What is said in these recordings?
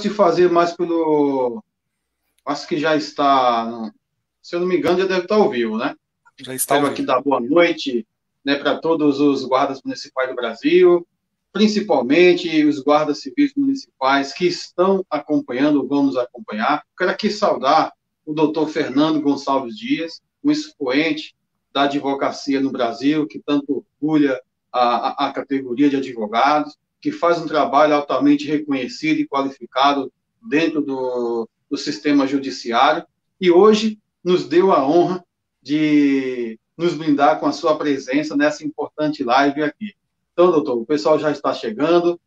de fazer mais pelo... Acho que já está... Se eu não me engano, já deve estar ao vivo, né? Já está ao Quero aqui vivo. dar boa noite, né, para todos os guardas municipais do Brasil, principalmente os guardas civis municipais que estão acompanhando, vão nos acompanhar. Quero aqui saudar o doutor Fernando Gonçalves Dias, um expoente da advocacia no Brasil, que tanto orgulha a categoria de advogados, que faz um trabalho altamente reconhecido e qualificado dentro do sistema judiciário, e hoje nos deu a honra de nos brindar com a sua presença nessa importante live aqui. Então, doutor, o pessoal já está chegando,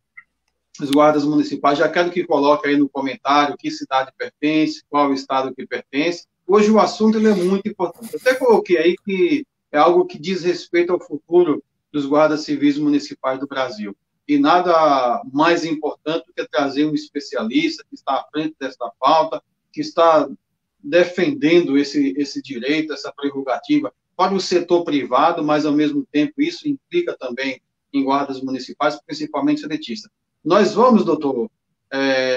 os guardas municipais, já quero que coloque aí no comentário que cidade pertence, qual estado que pertence. Hoje o assunto ele é muito importante. Eu até coloquei aí que é algo que diz respeito ao futuro dos guardas civis municipais do Brasil. E nada mais importante do que trazer um especialista que está à frente desta pauta, que está defendendo esse direito, essa prerrogativa para o setor privado, mas, ao mesmo tempo, isso implica também em guardas municipais, principalmente seletistas. Nós vamos, doutor,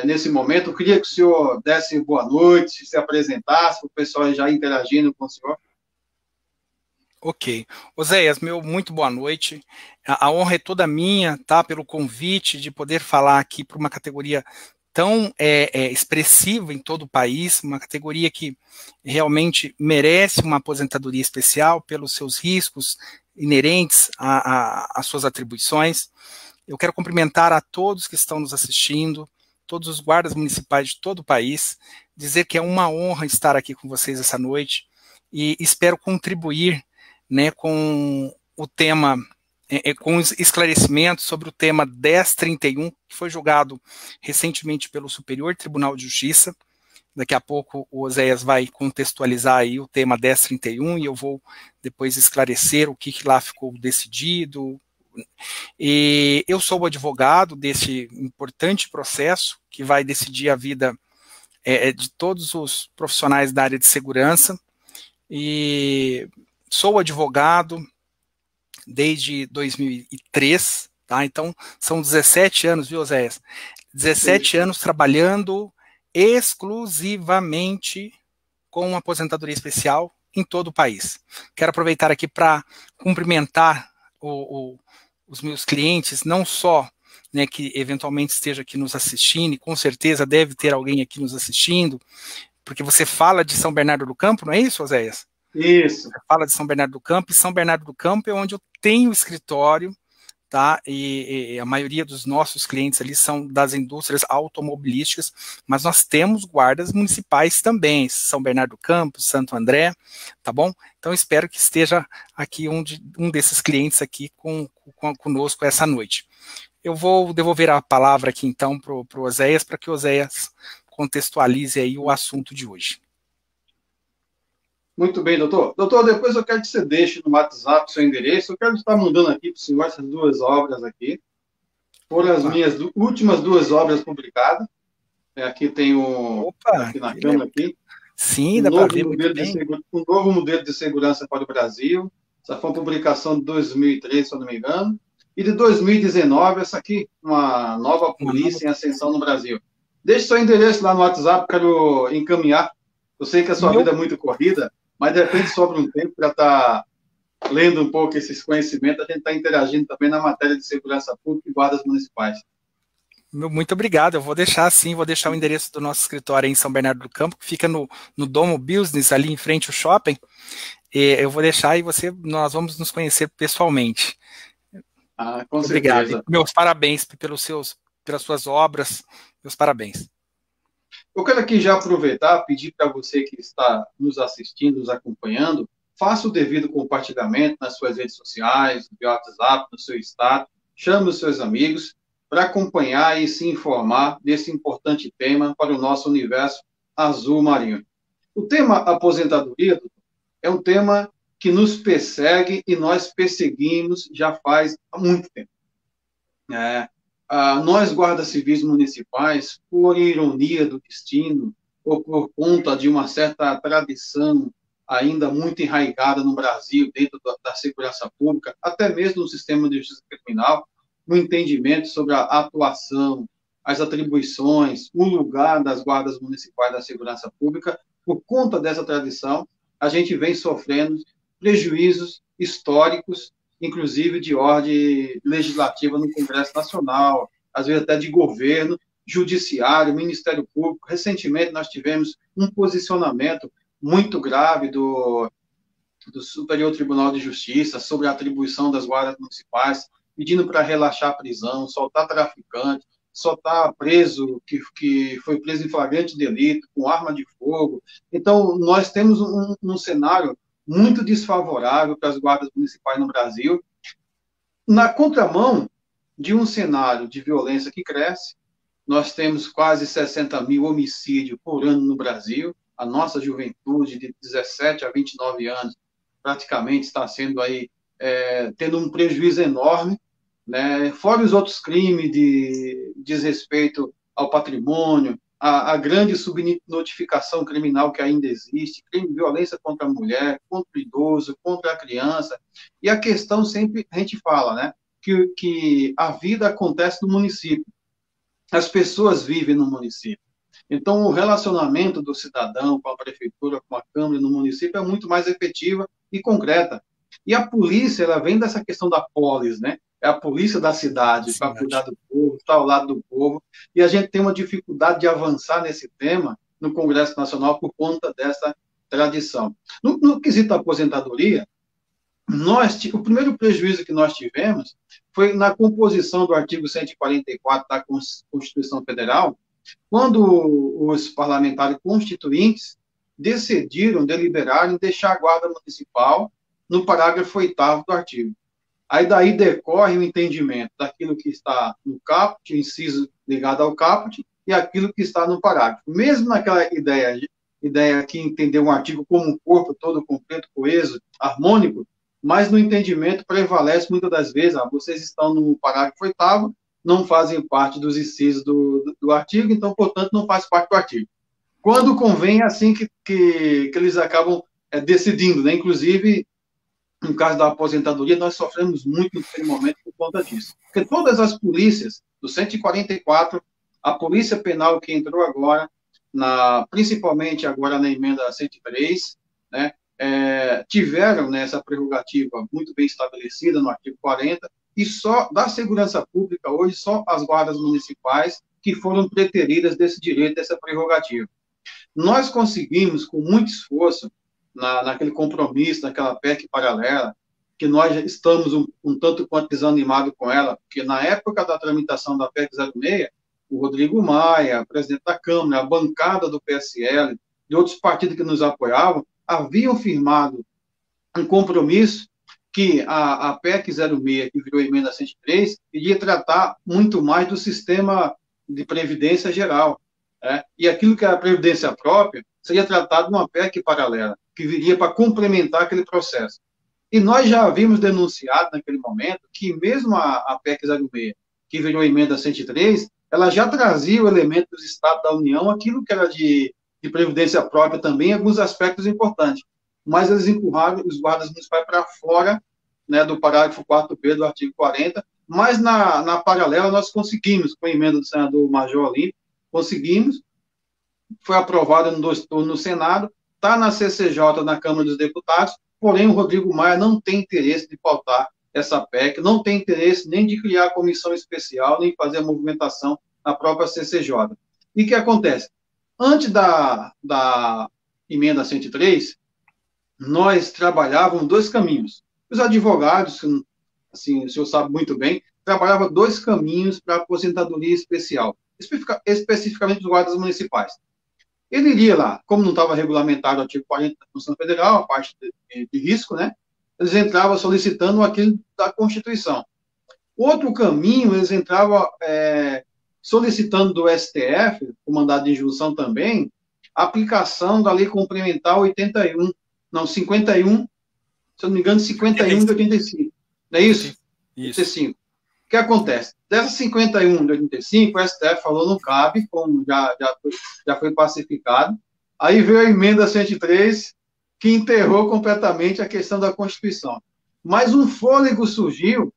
nesse momento, eu queria que o senhor desse boa noite, se apresentasse, o pessoal já interagindo com o senhor. Ok. Oséias, meu muito boa noite. A honra é toda minha, tá? Pelo convite de poder falar aqui para uma categoria tão expressiva em todo o país, uma categoria que realmente merece uma aposentadoria especial pelos seus riscos inerentes às suas atribuições. Eu quero cumprimentar a todos que estão nos assistindo, todos os guardas municipais de todo o país, dizer que é uma honra estar aqui com vocês essa noite e espero contribuir, né, com o tema, com os esclarecimentos sobre o tema 1031, que foi julgado recentemente pelo Superior Tribunal de Justiça. Daqui a pouco o Oséias vai contextualizar aí o tema 1031 e eu vou depois esclarecer o que lá ficou decidido. E eu sou o advogado desse importante processo que vai decidir a vida de todos os profissionais da área de segurança. E sou advogado desde 2003, tá? Então, são 17 anos, viu, Oséias? 17 anos trabalhando exclusivamente com aposentadoria especial em todo o país. Quero aproveitar aqui para cumprimentar os meus clientes, não só, né, que eventualmente esteja aqui nos assistindo, e com certeza deve ter alguém aqui nos assistindo, porque você fala de São Bernardo do Campo, não é isso, Oséias? Isso. Você fala de São Bernardo do Campo, e São Bernardo do Campo é onde eu tenho escritório, tá? E a maioria dos nossos clientes ali são das indústrias automobilísticas, mas nós temos guardas municipais também, São Bernardo do Campo, Santo André, tá bom? Então espero que esteja aqui um desses clientes aqui conosco essa noite. Eu vou devolver a palavra aqui então para o Oséias, para que o Oséias contextualize aí o assunto de hoje. Muito bem, doutor. Doutor, depois eu quero que você deixe no WhatsApp o seu endereço. Eu quero estar mandando aqui para o senhor essas duas obras aqui. Foram as minhas últimas duas obras publicadas. Aqui tem aqui na câmera aqui. Sim, dá para ver muito bem. Um novo modelo de segurança para o Brasil. Essa foi uma publicação de 2013, se eu não me engano. E de 2019, essa aqui, uma nova polícia em ascensão no Brasil. Deixe seu endereço lá no WhatsApp, quero encaminhar. Eu sei que a sua vida é muito corrida, mas de repente sobra um tempo para estar lendo um pouco esses conhecimentos, a gente está interagindo também na matéria de segurança pública e guardas municipais. Muito obrigado, eu vou deixar sim, vou deixar o endereço do nosso escritório em São Bernardo do Campo, que fica no Domo Business, ali em frente ao shopping, e eu vou deixar e nós vamos nos conhecer pessoalmente. Com obrigado. certeza. E meus parabéns pelas suas obras, meus parabéns. Eu quero aqui já aproveitar, pedir para você que está nos assistindo, nos acompanhando, faça o devido compartilhamento nas suas redes sociais, no WhatsApp, no seu estado, chame os seus amigos para acompanhar e se informar desse importante tema para o nosso universo azul marinho. O tema aposentadoria é um tema que nos persegue e nós perseguimos já faz muito tempo. Nós, guardas civis municipais, por ironia do destino, ou por conta de uma certa tradição ainda muito enraizada no Brasil, dentro da segurança pública, até mesmo no sistema de justiça criminal, no entendimento sobre a atuação as atribuições, o lugar das guardas municipais da segurança pública, por conta dessa tradição, a gente vem sofrendo prejuízos históricos, inclusive de ordem legislativa no Congresso Nacional, às vezes até de governo, judiciário, Ministério Público. Recentemente nós tivemos um posicionamento muito grave do Superior Tribunal de Justiça sobre a atribuição das guardas municipais, pedindo para relaxar a prisão, soltar traficante, soltar preso que foi preso em flagrante delito, com arma de fogo. Então, nós temos um cenário muito desfavorável para as guardas municipais no Brasil, na contramão de um cenário de violência que cresce. Nós temos quase 60 mil homicídios por ano no Brasil. A nossa juventude, de 17 a 29 anos, praticamente está sendo aí, tendo um prejuízo enorme, né? Fora os outros crimes de desrespeito ao patrimônio, a grande subnotificação criminal que ainda existe, crime, violência contra a mulher, contra o idoso, contra a criança. E a questão sempre, a gente fala, né, que a vida acontece no município. As pessoas vivem no município. Então, o relacionamento do cidadão com a prefeitura, com a Câmara no município é muito mais efetiva e concreta. E a polícia, ela vem dessa questão da polis, né? É a polícia da cidade, para cuidar do povo, estar ao lado do povo. E a gente tem uma dificuldade de avançar nesse tema no Congresso Nacional por conta dessa tradição. No quesito da aposentadoria, o primeiro prejuízo que nós tivemos foi na composição do artigo 144 da Constituição Federal, quando os parlamentares constituintes deliberaram em deixar a Guarda Municipal no parágrafo 8º do artigo. Aí daí decorre o entendimento daquilo que está no caput, inciso ligado ao caput, e aquilo que está no parágrafo. Mesmo naquela ideia que entendeu um artigo como um corpo todo completo, coeso, harmônico, mas no entendimento prevalece muitas das vezes, vocês estão no parágrafo 8º, não fazem parte dos incisos do artigo, então, portanto, não faz parte do artigo. Quando convém, é assim que eles acabam decidindo, né? Inclusive, no caso da aposentadoria, nós sofremos muito naquele momento por conta disso. Porque todas as polícias, do 144, a Polícia Penal que entrou agora, principalmente agora na emenda 103, né, tiveram, né, essa prerrogativa muito bem estabelecida no artigo 40, e só da segurança pública hoje, só as guardas municipais que foram preteridas desse direito, dessa prerrogativa. Nós conseguimos, com muito esforço, naquele compromisso, naquela PEC paralela, que nós estamos um tanto quanto desanimados com ela, porque na época da tramitação da PEC 06, o Rodrigo Maia, presidente da Câmara, a bancada do PSL, de outros partidos que nos apoiavam, haviam firmado um compromisso que a PEC 06, que virou emenda 103, iria tratar muito mais do sistema de previdência geral. E aquilo que é a previdência própria seria tratado numa PEC paralela, que viria para complementar aquele processo. E nós já havíamos denunciado naquele momento que mesmo a PEC 06, que virou emenda 103, ela já trazia o elemento dos Estados da União, aquilo que era de previdência própria também, em alguns aspectos importantes. Mas eles empurraram os guardas municipais para fora, né, do parágrafo 4b do artigo 40, mas na paralela nós conseguimos, com a emenda do senador Major Olímpio, conseguimos, foi aprovada no 2 turnos no Senado, está na CCJ, na Câmara dos Deputados, porém o Rodrigo Maia não tem interesse de pautar essa PEC, não tem interesse nem de criar a comissão especial, nem fazer a movimentação na própria CCJ. E o que acontece? Antes da emenda 103, nós trabalhávamos 2 caminhos. Os advogados, assim, o senhor sabe muito bem, trabalhavam 2 caminhos para a aposentadoria especial, especificamente dos guardas municipais. Ele iria lá, como não estava regulamentado o artigo 40 da Constituição Federal, a parte de risco, né? Eles entravam solicitando aquilo da Constituição. Outro caminho, eles entravam solicitando do STF, o mandado de injunção também, a aplicação da Lei Complementar 51, se eu não me engano, 51 de 85. Não é isso? Isso. 85. O que acontece? Dessa 51 de 85, o STF falou não cabe, como já foi pacificado. Aí veio a emenda 103, que enterrou completamente a questão da Constituição. Mas um fôlego surgiu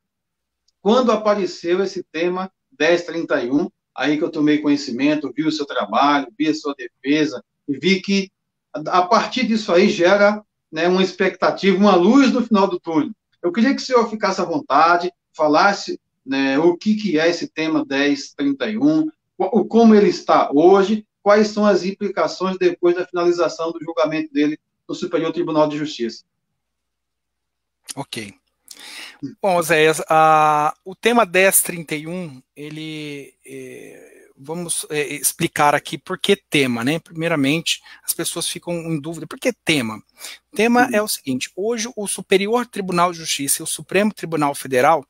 quando apareceu esse tema 1031, aí que eu tomei conhecimento, vi o seu trabalho, vi a sua defesa, e vi que a partir disso aí gera, né, uma expectativa, uma luz no final do túnel. Eu queria que o senhor ficasse à vontade, falasse, né, o que é esse tema 1031, como ele está hoje, quais são as implicações depois da finalização do julgamento dele no Superior Tribunal de Justiça. Ok. Bom, Oséias, o tema 1031, vamos explicar aqui por que tema, né? Primeiramente, as pessoas ficam em dúvida, por que tema? Tema é o seguinte, hoje o Superior Tribunal de Justiça e o Supremo Tribunal Federal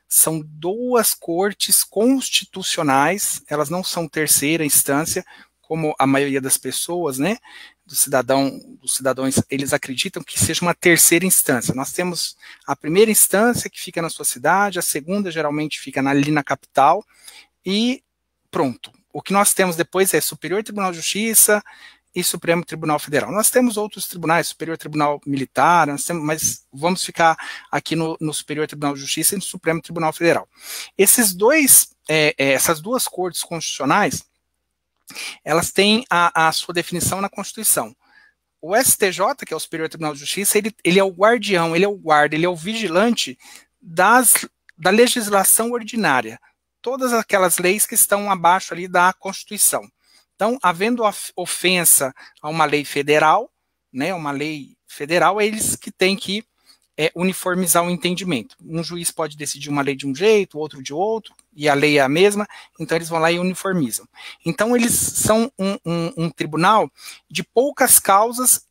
são duas cortes constitucionais, elas não são terceira instância, como a maioria das pessoas, né, dos cidadãos, eles acreditam que seja uma terceira instância. Nós temos a primeira instância que fica na sua cidade, a segunda geralmente fica ali na capital, e pronto. O que nós temos depois é Superior Tribunal de Justiça e Supremo Tribunal Federal. Nós temos outros tribunais, Superior Tribunal Militar, mas vamos ficar aqui no Superior Tribunal de Justiça e no Supremo Tribunal Federal. Essas duas cortes constitucionais, elas têm a sua definição na Constituição. O STJ, que é o Superior Tribunal de Justiça, ele é o guardião, ele é o guarda, ele é o vigilante da legislação ordinária, todas aquelas leis que estão abaixo ali da Constituição. Então, havendo ofensa a uma lei federal, né, uma lei federal, é eles que têm que uniformizar o entendimento. Um juiz pode decidir uma lei de um jeito, outro de outro, e a lei é a mesma, então eles vão lá e uniformizam. Então, eles são um tribunal de poucas causas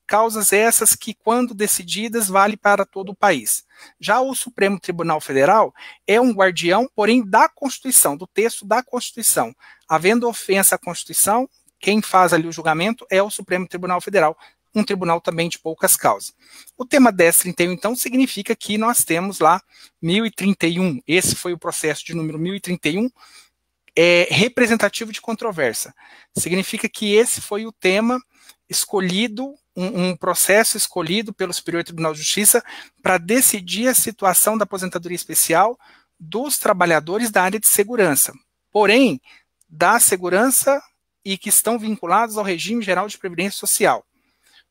essas que, quando decididas, vale para todo o país. Já o Supremo Tribunal Federal é um guardião, porém, da Constituição, do texto da Constituição. Havendo ofensa à Constituição, quem faz ali o julgamento é o Supremo Tribunal Federal, um tribunal também de poucas causas. O tema 1031, então, significa que nós temos lá 1031, esse foi o processo de número 1031, representativo de controvérsia. Significa que esse foi o tema escolhido, um processo escolhido pelo Superior Tribunal de Justiça para decidir a situação da aposentadoria especial dos trabalhadores da área de segurança. Porém, da segurança e que estão vinculados ao regime geral de previdência social.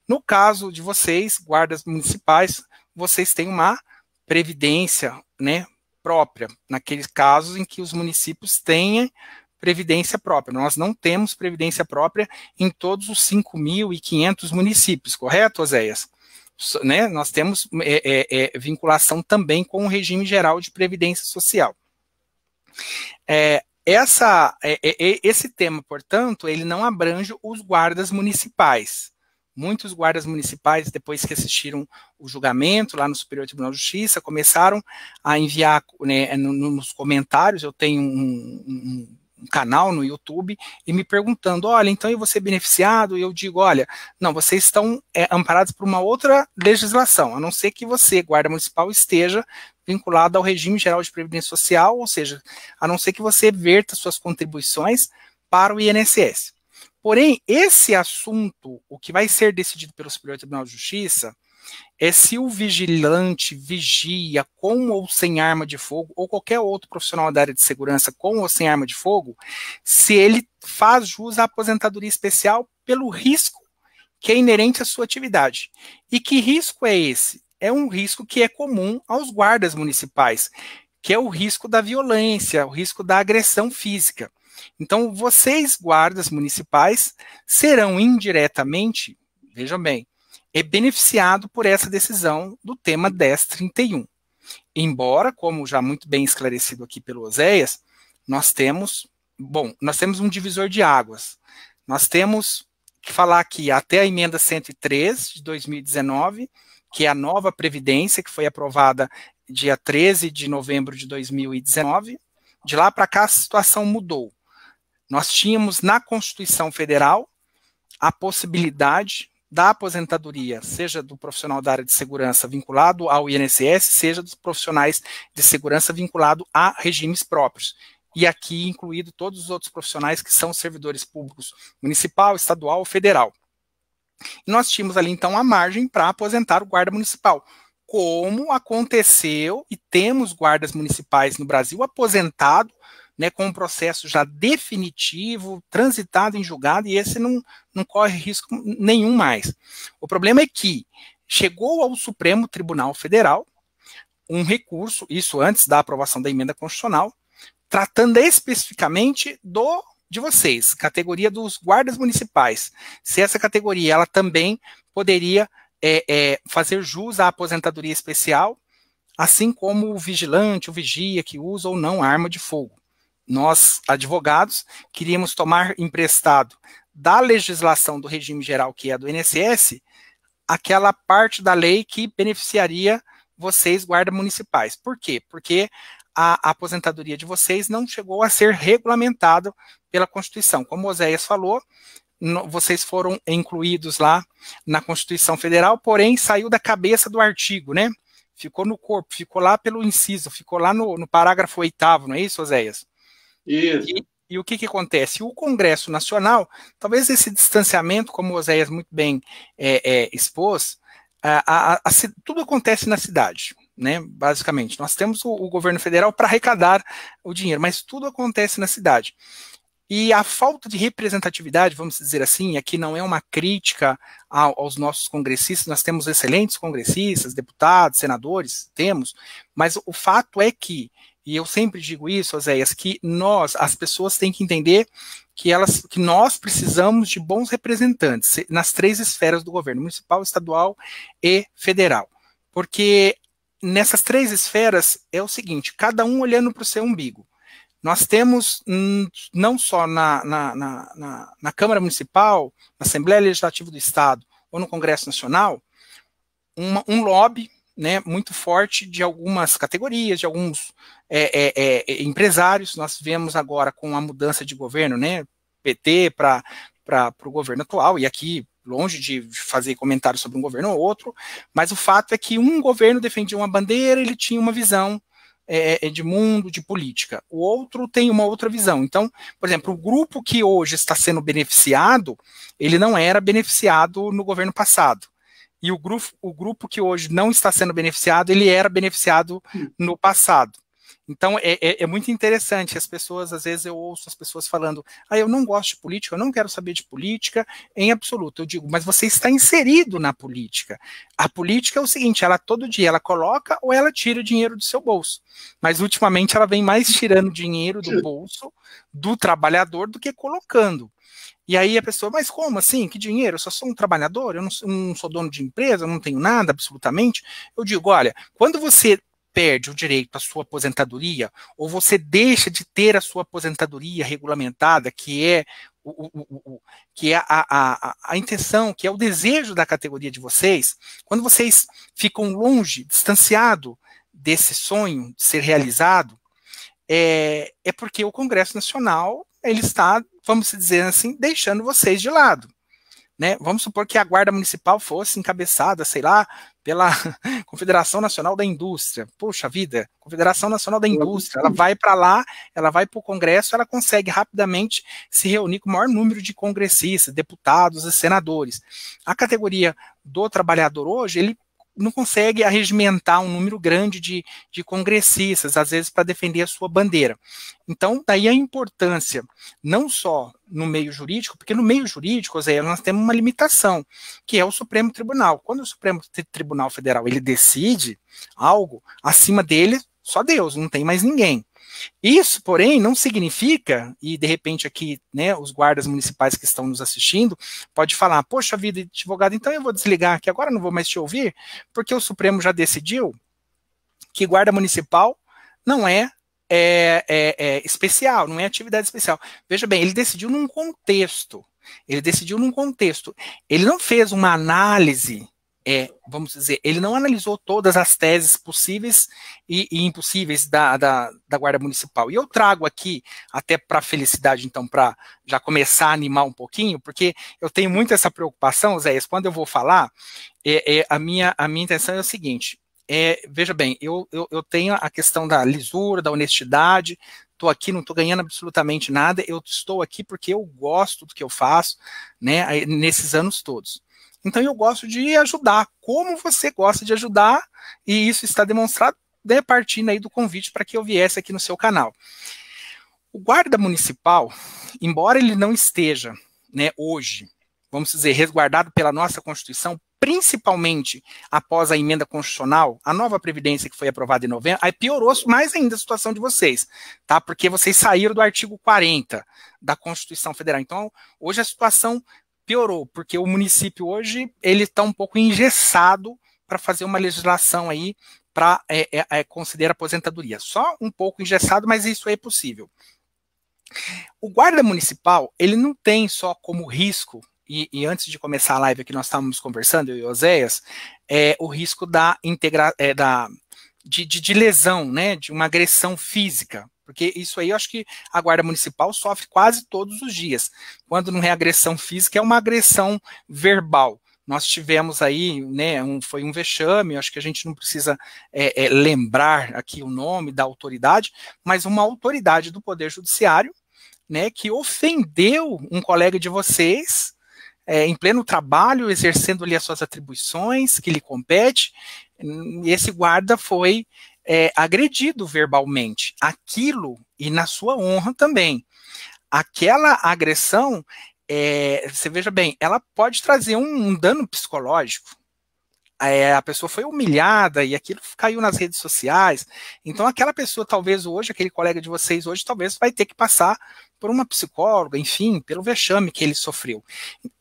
No caso de vocês, guardas municipais, vocês têm uma previdência, né, própria, naqueles casos em que os municípios têm previdência própria. Nós não temos previdência própria em todos os 5.500 municípios, correto, Oséias? Né, nós temos vinculação também com o regime geral de previdência social. Esse tema, portanto, ele não abrange os guardas municipais. Muitos guardas municipais, depois que assistiram o julgamento lá no Superior Tribunal de Justiça, começaram a enviar, né, nos comentários, eu tenho um canal no YouTube, e me perguntando, olha, então eu vou ser beneficiado? E eu digo, olha, não, vocês estão amparados por uma outra legislação, a não ser que você, guarda municipal, esteja vinculado ao regime geral de previdência social, ou seja, a não ser que você verta suas contribuições para o INSS. Porém, esse assunto, o que vai ser decidido pelo Superior Tribunal de Justiça, é se o vigilante vigia com ou sem arma de fogo, ou qualquer outro profissional da área de segurança com ou sem arma de fogo, se ele faz jus à aposentadoria especial pelo risco que é inerente à sua atividade. E que risco é esse? É um risco que é comum aos guardas municipais, que é o risco da violência, o risco da agressão física. Então, vocês, guardas municipais, serão indiretamente, vejam bem, beneficiados por essa decisão do tema 1031. Embora, como já muito bem esclarecido aqui pelo Oséias, nós temos um divisor de águas. Nós temos que falar aqui até a emenda 103 de 2019, que é a nova Previdência, que foi aprovada dia 13 de novembro de 2019. De lá para cá, a situação mudou. Nós tínhamos na Constituição Federal a possibilidade da aposentadoria, seja do profissional da área de segurança vinculado ao INSS, seja dos profissionais de segurança vinculado a regimes próprios. E aqui incluído todos os outros profissionais que são servidores públicos municipal, estadual ou federal. E nós tínhamos ali, então, a margem para aposentar o guarda municipal. Como aconteceu, e temos guardas municipais no Brasil aposentado né, com um processo já definitivo, transitado em julgado, e esse não corre risco nenhum mais. O problema é que chegou ao Supremo Tribunal Federal um recurso, isso antes da aprovação da emenda constitucional, tratando especificamente de vocês, categoria dos guardas municipais. Se essa categoria ela também poderia fazer jus à aposentadoria especial, assim como o vigilante, o vigia, que usa ou não arma de fogo. Nós, advogados, queríamos tomar emprestado da legislação do regime geral, que é do INSS, aquela parte da lei que beneficiaria vocês, guardas municipais. Por quê? Porque a aposentadoria de vocês não chegou a ser regulamentado pela Constituição. Como o Oséias falou, vocês foram incluídos lá na Constituição Federal, porém saiu da cabeça do artigo, né? Ficou no corpo, ficou lá pelo inciso, ficou lá no parágrafo 8º, não é isso, Oséias? Isso. E o que acontece? O Congresso Nacional, talvez esse distanciamento, como o Oséias muito bem expôs, tudo acontece na cidade, né? Basicamente. Nós temos o governo federal para arrecadar o dinheiro, mas tudo acontece na cidade. E a falta de representatividade, vamos dizer assim, aqui não é uma crítica aos nossos congressistas, nós temos excelentes congressistas, deputados, senadores, temos, mas o fato é que, e eu sempre digo isso, Oséias, que as pessoas têm que entender que nós precisamos de bons representantes nas 3 esferas do governo, municipal, estadual e federal. Porque nessas 3 esferas é o seguinte, cada um olhando para o seu umbigo. Nós temos, não só na Câmara Municipal, na Assembleia Legislativa do Estado ou no Congresso Nacional, um lobby, né, muito forte de algumas categorias, de alguns empresários. Nós vemos agora com a mudança de governo, né, PT para o governo atual, e aqui longe de fazer comentários sobre um governo ou outro, mas o fato é que um governo defendia uma bandeira, ele tinha uma visão de mundo, de política. O outro tem uma outra visão. Então, por exemplo, o grupo que hoje está sendo beneficiado, ele não era beneficiado no governo passado. E o grupo que hoje não está sendo beneficiado, ele era beneficiado no passado. Então, é muito interessante. As pessoas, às vezes, eu ouço as pessoas falando, eu não gosto de política, eu não quero saber de política em absoluto. Eu digo, mas você está inserido na política. A política é o seguinte, ela todo dia, ela coloca ou ela tira dinheiro do seu bolso. Mas, ultimamente, ela vem mais tirando dinheiro do bolso do trabalhador do que colocando. E aí a pessoa, mas como assim? Que dinheiro? Eu só sou um trabalhador, eu não sou dono de empresa, eu não tenho nada, absolutamente. Eu digo, olha, quando você perde o direito à sua aposentadoria, ou você deixa de ter a sua aposentadoria regulamentada, que é a intenção, que é o desejo da categoria de vocês, quando vocês ficam longe, distanciado desse sonho de ser realizado, é porque o Congresso Nacional, ele está, vamos dizer assim, deixando vocês de lado. Né? Vamos supor que a Guarda Municipal fosse encabeçada, sei lá, pela Confederação Nacional da Indústria. Poxa vida, Confederação Nacional da Indústria, ela vai para lá, ela vai para o Congresso, ela consegue rapidamente se reunir com o maior número de congressistas, deputados e senadores. A categoria do trabalhador hoje, ele não consegue arregimentar um número grande de congressistas, às vezes para defender a sua bandeira. Então, daí a importância, não só no meio jurídico, porque no meio jurídico, Zé, nós temos uma limitação, que é o Supremo Tribunal. Quando o Supremo Tribunal Federal ele decide algo, acima dele, só Deus, não tem mais ninguém. Isso, porém, não significa, e de repente aqui, né, os guardas municipais que estão nos assistindo, pode falar, poxa vida, advogado, então eu vou desligar aqui, agora não vou mais te ouvir, porque o Supremo já decidiu que guarda municipal não é especial, não é atividade especial. Veja bem, ele decidiu num contexto, ele não fez uma análise, vamos dizer, ele não analisou todas as teses possíveis e impossíveis da Guarda Municipal. E eu trago aqui, até para felicidade, então, para já começar a animar um pouquinho, porque eu tenho muito essa preocupação, Zé, quando eu vou falar, a minha intenção é o seguinte, veja bem, eu tenho a questão da lisura, da honestidade, estou aqui, não estou ganhando absolutamente nada, eu estou aqui porque eu gosto do que eu faço, né, nesses anos todos. Então eu gosto de ajudar, como você gosta de ajudar, e isso está demonstrado, partindo aí do convite para que eu viesse aqui no seu canal. O guarda municipal, embora ele não esteja, né, hoje, vamos dizer, resguardado pela nossa Constituição, principalmente após a emenda constitucional, a nova Previdência que foi aprovada em novembro, aí piorou mais ainda a situação de vocês, tá? Porque vocês saíram do artigo 40 da Constituição Federal. Então, hoje a situação piorou, porque o município hoje, ele está um pouco engessado para fazer uma legislação aí para considerar aposentadoria. Só um pouco engessado, mas isso é possível. O guarda municipal, ele não tem só como risco, e antes de começar a live aqui nós estávamos conversando, eu e o Oséias, o risco de lesão, né, de uma agressão física, porque isso aí eu acho que a guarda municipal sofre quase todos os dias. Quando não é agressão física, é uma agressão verbal. Nós tivemos aí, né, foi um vexame, acho que a gente não precisa lembrar aqui o nome da autoridade, mas uma autoridade do Poder Judiciário, né, que ofendeu um colega de vocês, em pleno trabalho, exercendo ali as suas atribuições que lhe compete, e esse guarda foi agredido verbalmente. Aquilo, e na sua honra também, aquela agressão, você veja bem, ela pode trazer um dano psicológico. A pessoa foi humilhada e aquilo caiu nas redes sociais. Então aquela pessoa, talvez hoje, aquele colega de vocês hoje, talvez vai ter que passar por uma psicóloga, enfim, pelo vexame que ele sofreu.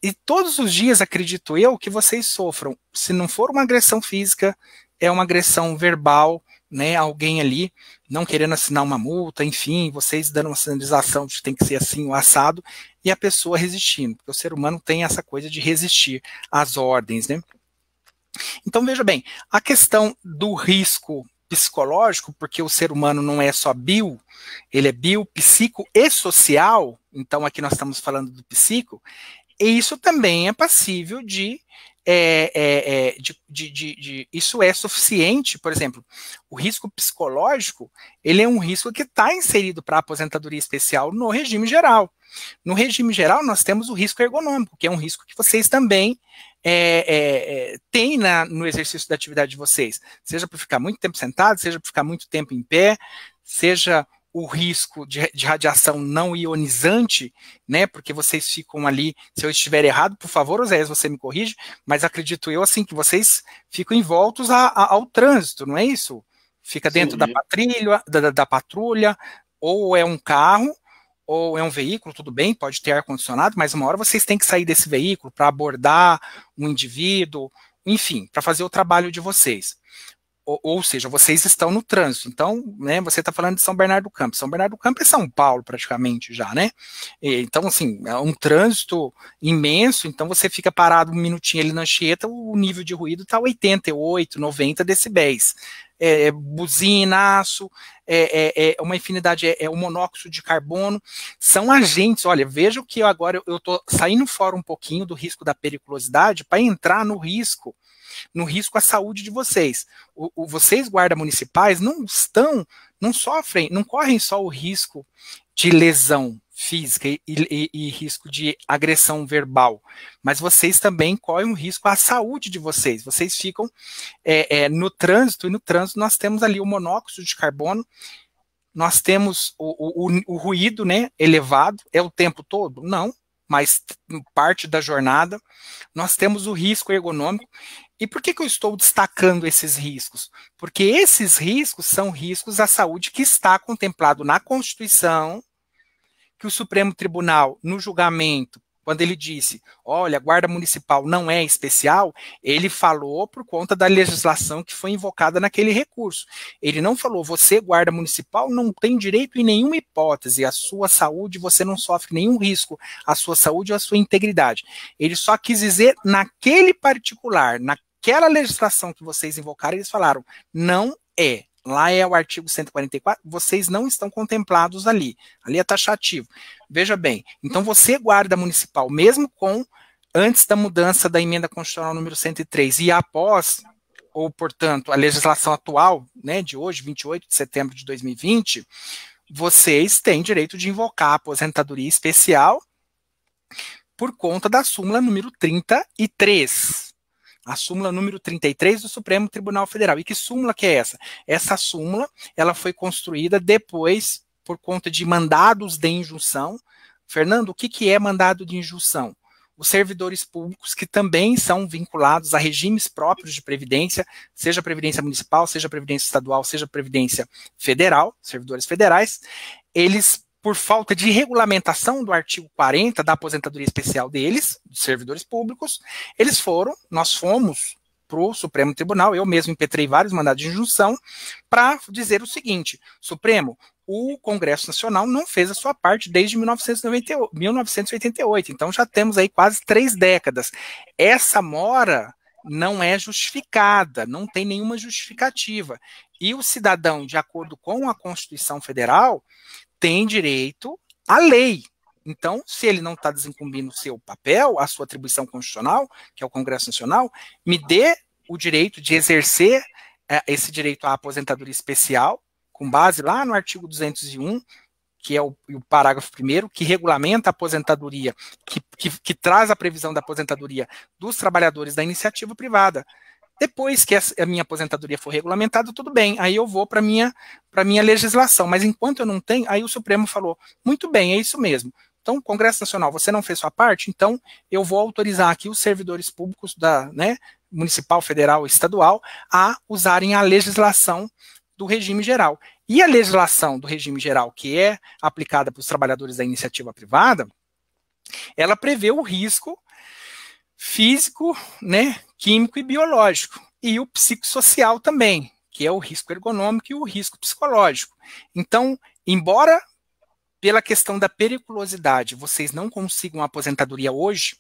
E todos os dias, acredito eu, que vocês sofram, se não for uma agressão física, é uma agressão verbal, né, alguém ali não querendo assinar uma multa, enfim, vocês dando uma sinalização de que tem que ser assim, o assado, e a pessoa resistindo, porque o ser humano tem essa coisa de resistir às ordens, né? Então, veja bem, a questão do risco psicológico, porque o ser humano não é só bio, ele é bio, psico e social, então aqui nós estamos falando do psico, e isso também é passível isso é suficiente, por exemplo, o risco psicológico, ele é um risco que está inserido para a aposentadoria especial no regime geral. No regime geral, nós temos o risco ergonômico, que é um risco que vocês também têm no exercício da atividade de vocês, seja por ficar muito tempo sentado, seja por ficar muito tempo em pé, seja o risco de radiação não ionizante, né, porque vocês ficam ali, se eu estiver errado, por favor, Oséias, você me corrige, mas acredito eu, assim, que vocês ficam envoltos ao trânsito, não é isso? Fica dentro da patrulha, ou é um carro, ou é um veículo, tudo bem, pode ter ar-condicionado, mas uma hora vocês têm que sair desse veículo para abordar um indivíduo, enfim, para fazer o trabalho de vocês. Ou seja, vocês estão no trânsito. Então, né, você está falando de São Bernardo do Campo. São Bernardo do Campo é São Paulo, praticamente, já, né? Então, assim, é um trânsito imenso, então você fica parado um minutinho ali na Anchieta, o nível de ruído está 88, 90 decibéis. Buzinaço, uma infinidade, o monóxido de carbono, são agentes, olha, veja que agora eu estou saindo fora um pouquinho do risco da periculosidade para entrar no risco à saúde de vocês. Vocês, guardas municipais, não sofrem, não correm só o risco de lesão física e risco de agressão verbal, mas vocês também correm um risco à saúde de vocês. Vocês ficam no trânsito, e no trânsito nós temos ali o monóxido de carbono, nós temos o ruído, né, elevado, é o tempo todo? Não, mas parte da jornada. Nós temos o risco ergonômico. E por que eu estou destacando esses riscos? Porque esses riscos são riscos à saúde que está contemplado na Constituição, que o Supremo Tribunal, no julgamento, quando ele disse, olha, a guarda municipal não é especial, ele falou por conta da legislação que foi invocada naquele recurso. Ele não falou, você, guarda municipal, não tem direito em nenhuma hipótese, a sua saúde, você não sofre nenhum risco, a sua saúde ou a sua integridade. Ele só quis dizer, naquele particular, naquela legislação que vocês invocaram, eles falaram, não é. Lá é o artigo 144, vocês não estão contemplados ali. Ali é taxativo. Veja bem, então você, guarda municipal, mesmo antes da mudança da emenda constitucional número 103 e após, ou portanto, a legislação atual, né, de hoje, 28 de setembro de 2020, vocês têm direito de invocar a aposentadoria especial por conta da súmula número 33. A súmula número 33 do Supremo Tribunal Federal. E que súmula que é essa? Essa súmula, ela foi construída depois por conta de mandados de injunção. Fernando, o que é mandado de injunção? Os servidores públicos que também são vinculados a regimes próprios de previdência, seja previdência municipal, seja previdência estadual, seja previdência federal, servidores federais, eles, por falta de regulamentação do artigo 40 da aposentadoria especial deles, dos servidores públicos, nós fomos para o Supremo Tribunal, eu mesmo impetrei vários mandados de injunção, para dizer o seguinte: Supremo, o Congresso Nacional não fez a sua parte desde 1988, então já temos aí quase 3 décadas. Essa mora não é justificada, não tem nenhuma justificativa. E o cidadão, de acordo com a Constituição Federal, tem direito à lei. Então, se ele não está desincumbindo o seu papel, a sua atribuição constitucional, que é o Congresso Nacional, me dê o direito de exercer esse direito à aposentadoria especial, com base lá no artigo 201, que é o parágrafo 1º, que regulamenta a aposentadoria, que traz a previsão da aposentadoria dos trabalhadores da iniciativa privada. Depois que a minha aposentadoria for regulamentada, tudo bem, aí eu vou para a minha legislação, mas enquanto eu não tenho, aí o Supremo falou, muito bem, é isso mesmo. Então, Congresso Nacional, você não fez sua parte, então eu vou autorizar aqui os servidores públicos municipal, federal e estadual a usarem a legislação do regime geral. E a legislação do regime geral, que é aplicada para os trabalhadores da iniciativa privada, ela prevê o risco físico, químico e biológico, e o psicossocial também, que é o risco ergonômico e o risco psicológico. Então, embora pela questão da periculosidade vocês não consigam aposentadoria hoje,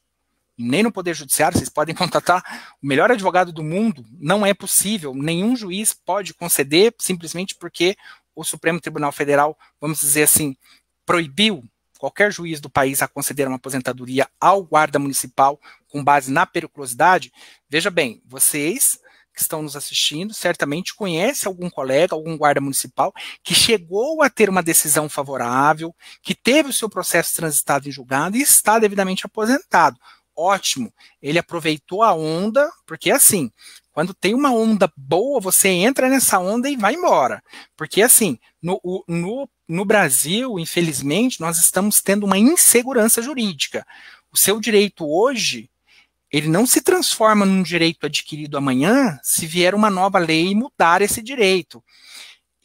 nem no Poder Judiciário, vocês podem contratar o melhor advogado do mundo, não é possível, nenhum juiz pode conceder, simplesmente porque o Supremo Tribunal Federal, vamos dizer assim, proibiu qualquer juiz do país a conceder uma aposentadoria ao guarda municipal com base na periculosidade. Veja bem, vocês que estão nos assistindo certamente conhecem algum colega, algum guarda municipal que chegou a ter uma decisão favorável, que teve o seu processo transitado em julgado e está devidamente aposentado. Ótimo, ele aproveitou a onda, porque assim, quando tem uma onda boa, você entra nessa onda e vai embora. Porque assim, no Brasil, infelizmente, nós estamos tendo uma insegurança jurídica. O seu direito hoje, ele não se transforma num direito adquirido amanhã, se vier uma nova lei e mudar esse direito.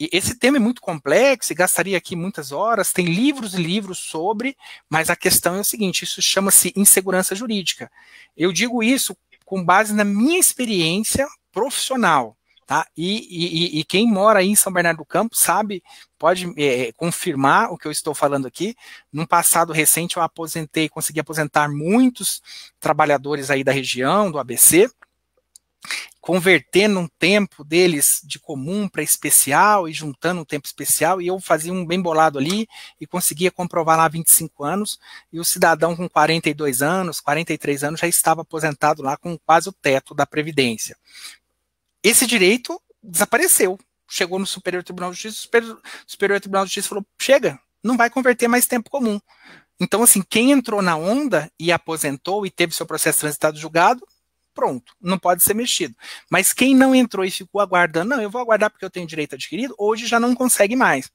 E esse tema é muito complexo e gastaria aqui muitas horas, tem livros e livros sobre, mas a questão é o seguinte, isso chama-se insegurança jurídica. Eu digo isso com base na minha experiência profissional, tá? E quem mora aí em São Bernardo do Campo sabe, pode confirmar o que eu estou falando aqui. Num passado recente eu consegui aposentar muitos trabalhadores aí da região, do ABC, convertendo um tempo deles de comum para especial e juntando um tempo especial, e eu fazia um bem bolado ali e conseguia comprovar lá 25 anos, e o cidadão com 42 anos, 43 anos já estava aposentado lá com quase o teto da Previdência. Esse direito desapareceu, chegou no Superior Tribunal de Justiça, o Superior Tribunal de Justiça falou, chega, não vai converter mais tempo comum. Então, assim, quem entrou na onda e aposentou e teve seu processo transitado julgado, pronto, não pode ser mexido. Mas quem não entrou e ficou aguardando, não, eu vou aguardar porque eu tenho direito adquirido, hoje já não consegue mais.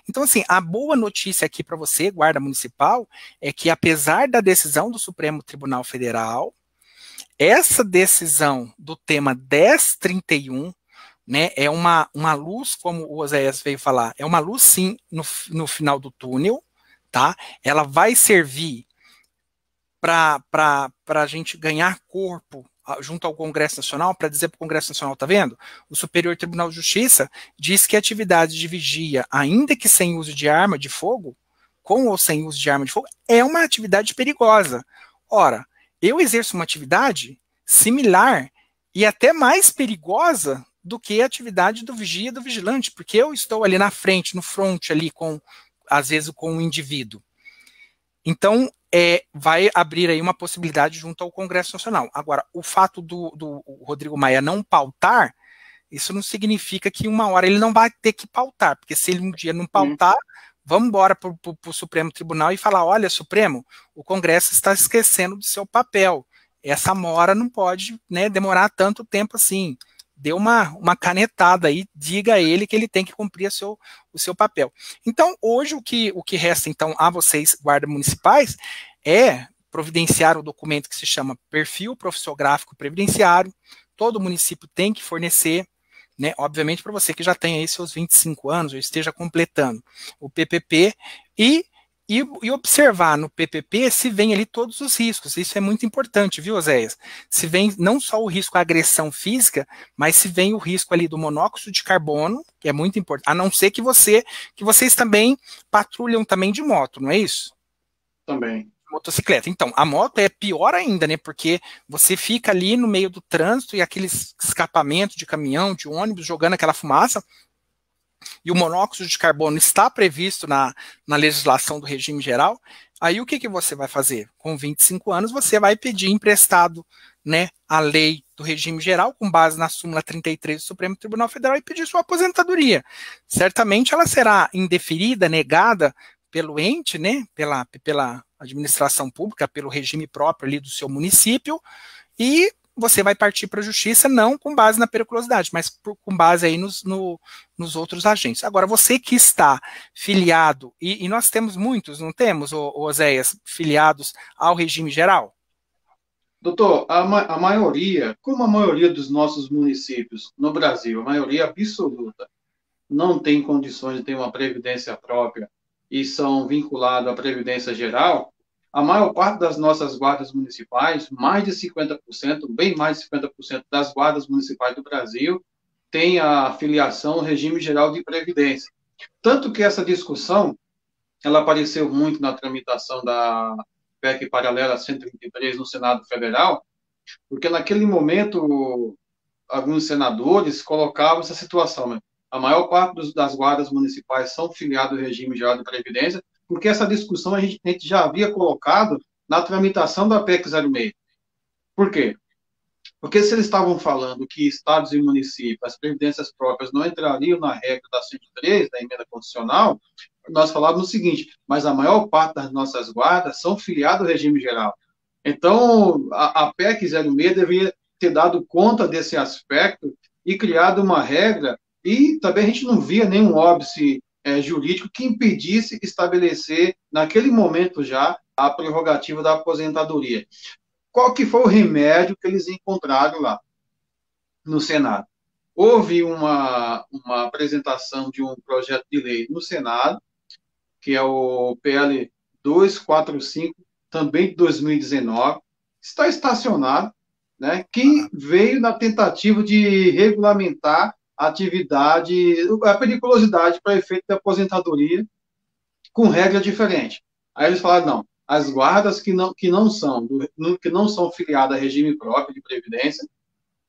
Então, assim, a boa notícia aqui para você, guarda municipal, é que apesar da decisão do Supremo Tribunal Federal, essa decisão do tema 1031, é uma luz, como o Oséias veio falar, é uma luz sim no final do túnel, tá? Ela vai servir para a gente ganhar corpo junto ao Congresso Nacional, para dizer para o Congresso Nacional, tá vendo? O Superior Tribunal de Justiça diz que a atividade de vigia, ainda que sem uso de arma de fogo, com ou sem uso de arma de fogo, é uma atividade perigosa. Ora, eu exerço uma atividade similar e até mais perigosa do que a atividade do vigia e do vigilante, porque eu estou ali na frente, no front ali, às vezes com o indivíduo. Então, vai abrir aí uma possibilidade junto ao Congresso Nacional. Agora, o fato do Rodrigo Maia não pautar, isso não significa que uma hora ele não vai ter que pautar, porque se ele um dia não pautar, vamos embora para o Supremo Tribunal e falar, olha, Supremo, o Congresso está esquecendo do seu papel, essa mora não pode demorar tanto tempo assim, dê uma canetada aí, diga a ele que ele tem que cumprir o seu papel. Então, hoje, o que resta, então, a vocês, guardas municipais, é providenciar o documento que se chama Perfil Profissiográfico Previdenciário. Todo município tem que fornecer, né, obviamente para você que já tem aí seus 25 anos, ou esteja completando o PPP, e observar no PPP se vem ali todos os riscos. Isso é muito importante, viu, Oséias? Se vem não só o risco à agressão física, mas se vem o risco ali do monóxido de carbono, que é muito importante, a não ser que vocês também patrulham também de moto, não é isso? Também. Motocicleta. Então, a moto é pior ainda, né? Porque você fica ali no meio do trânsito e aqueles escapamentos de caminhão, de ônibus, jogando aquela fumaça, e o monóxido de carbono está previsto na legislação do regime geral. Aí o que você vai fazer? Com 25 anos, você vai pedir emprestado, né, a lei do regime geral, com base na súmula 33 do Supremo Tribunal Federal, e pedir sua aposentadoria. Certamente ela será indeferida, negada pelo ente, né, pela administração pública, pelo regime próprio ali do seu município, e você vai partir para a justiça não com base na periculosidade, mas com base aí nos outros agentes. Agora, você que está filiado, e nós temos muitos, não temos, Oséias, filiados ao regime geral? Doutor, a maioria, como a maioria dos nossos municípios no Brasil, a maioria absoluta, não tem condições de ter uma previdência própria e são vinculados à Previdência Geral, a maior parte das nossas guardas municipais, mais de 50%, bem mais de 50% das guardas municipais do Brasil, tem a filiação ao regime geral de previdência. Tanto que essa discussão, ela apareceu muito na tramitação da PEC paralela 123 no Senado Federal, porque naquele momento alguns senadores colocavam essa situação, né? A maior parte das guardas municipais são filiados ao regime geral de previdência, porque essa discussão a gente já havia colocado na tramitação da PEC 06. Por quê? Porque se eles estavam falando que estados e municípios, as previdências próprias, não entrariam na regra da 103, da emenda constitucional, nós falávamos o seguinte, mas a maior parte das nossas guardas são filiadas ao regime geral. Então, a PEC 06 deveria ter dado conta desse aspecto e criado uma regra, e também a gente não via nenhum óbice jurídico que impedisse estabelecer, naquele momento já, a prerrogativa da aposentadoria. Qual que foi o remédio que eles encontraram lá no Senado? Houve uma apresentação de um projeto de lei no Senado, que é o PL 245, também de 2019, está estacionado, né, que veio na tentativa de regulamentar a atividade, a periculosidade para efeito de aposentadoria, com regra diferente. Aí eles falaram, não, as guardas que não são filiadas a regime próprio de previdência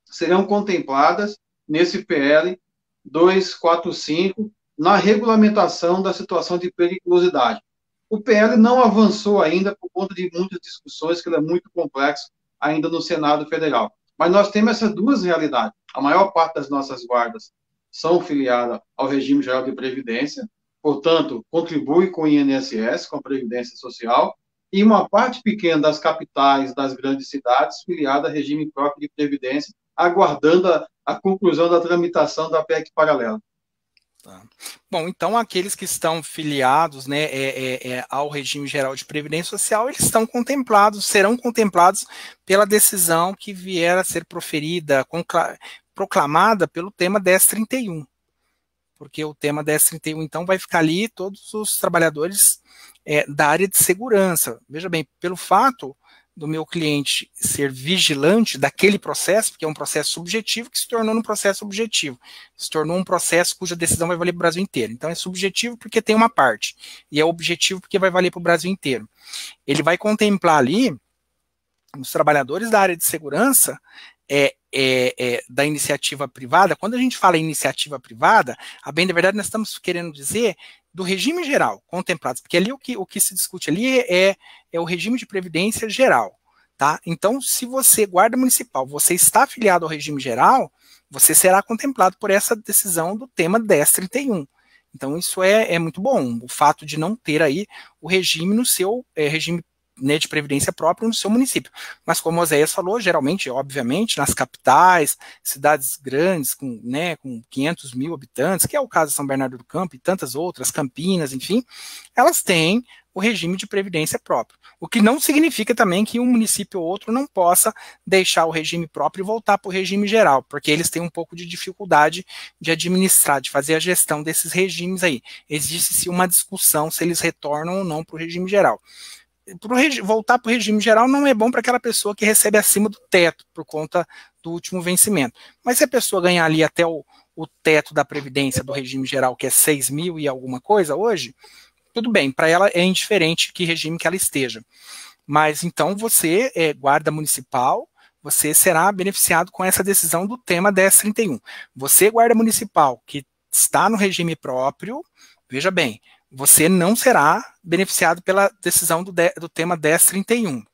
serão contempladas nesse PL 245 na regulamentação da situação de periculosidade. O PL não avançou ainda por conta de muitas discussões, que ele é muito complexo ainda no Senado Federal. Mas nós temos essas duas realidades. A maior parte das nossas guardas são filiadas ao regime geral de previdência, portanto, contribui com o INSS, com a Previdência Social, e uma parte pequena das capitais das grandes cidades filiada a regime próprio de previdência, aguardando a conclusão da tramitação da PEC paralela. Tá. Bom, então aqueles que estão filiados, né, ao regime geral de previdência social, eles estão contemplados, serão contemplados pela decisão que vier a ser proferida, proclamada pelo tema 1031. Porque o tema 1031, então, vai ficar ali todos os trabalhadores da área de segurança. Veja bem, pelo fato do meu cliente ser vigilante daquele processo, porque é um processo subjetivo que se tornou um processo objetivo, se tornou um processo cuja decisão vai valer para o Brasil inteiro. Então é subjetivo porque tem uma parte, e é objetivo porque vai valer para o Brasil inteiro. Ele vai contemplar ali os trabalhadores da área de segurança da iniciativa privada. Quando a gente fala em iniciativa privada, a bem da verdade nós estamos querendo dizer do regime geral, contemplados, porque ali o que se discute ali é o regime de previdência geral, tá? Então, se você, guarda municipal, você está afiliado ao regime geral, você será contemplado por essa decisão do tema 1031. Então, isso é muito bom, o fato de não ter aí o regime no seu regime né, de previdência própria no seu município. Mas como o Oséias falou, geralmente, obviamente, nas capitais, cidades grandes, com 500 mil habitantes, que é o caso de São Bernardo do Campo e tantas outras, Campinas, enfim, elas têm o regime de previdência próprio. O que não significa também que um município ou outro não possa deixar o regime próprio e voltar para o regime geral, porque eles têm um pouco de dificuldade de administrar, de fazer a gestão desses regimes aí. Existe-se uma discussão se eles retornam ou não para o regime geral. Voltar para o regime geral não é bom para aquela pessoa que recebe acima do teto, por conta do último vencimento. Mas se a pessoa ganhar ali até o teto da previdência do regime geral, que é 6 mil e alguma coisa hoje, tudo bem, para ela é indiferente que regime que ela esteja. Mas então você, guarda municipal, você será beneficiado com essa decisão do tema 1031. Você, guarda municipal, que está no regime próprio, veja bem, você não será beneficiado pela decisão do tema 1031.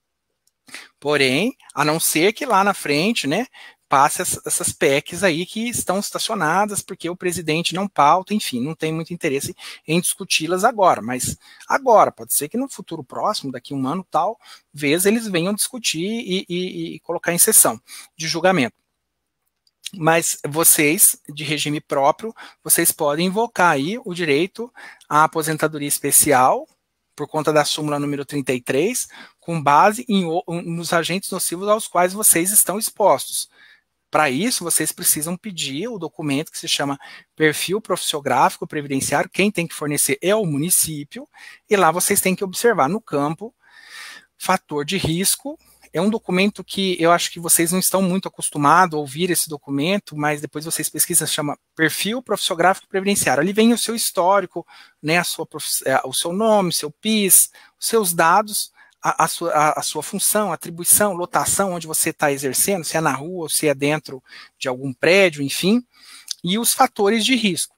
Porém, a não ser que lá na frente, né, passe essas PECs aí que estão estacionadas porque o presidente não pauta, enfim, não tem muito interesse em discuti-las agora, mas agora, pode ser que no futuro próximo, daqui a um ano, talvez eles venham discutir e colocar em sessão de julgamento. Mas vocês, de regime próprio, vocês podem invocar aí o direito à aposentadoria especial, por conta da súmula número 33, com base nos agentes nocivos aos quais vocês estão expostos. Para isso, vocês precisam pedir o documento que se chama Perfil Profissiográfico Previdenciário. Quem tem que fornecer é o município, e lá vocês têm que observar no campo fator de risco. É um documento que eu acho que vocês não estão muito acostumados a ouvir esse documento, mas depois vocês pesquisam, se chama Perfil Profissiográfico Previdenciário. Ali vem o seu histórico, né, o seu nome, seu PIS, os seus dados, a sua função, atribuição, lotação, onde você está exercendo, se é na rua ou se é dentro de algum prédio, enfim, e os fatores de risco.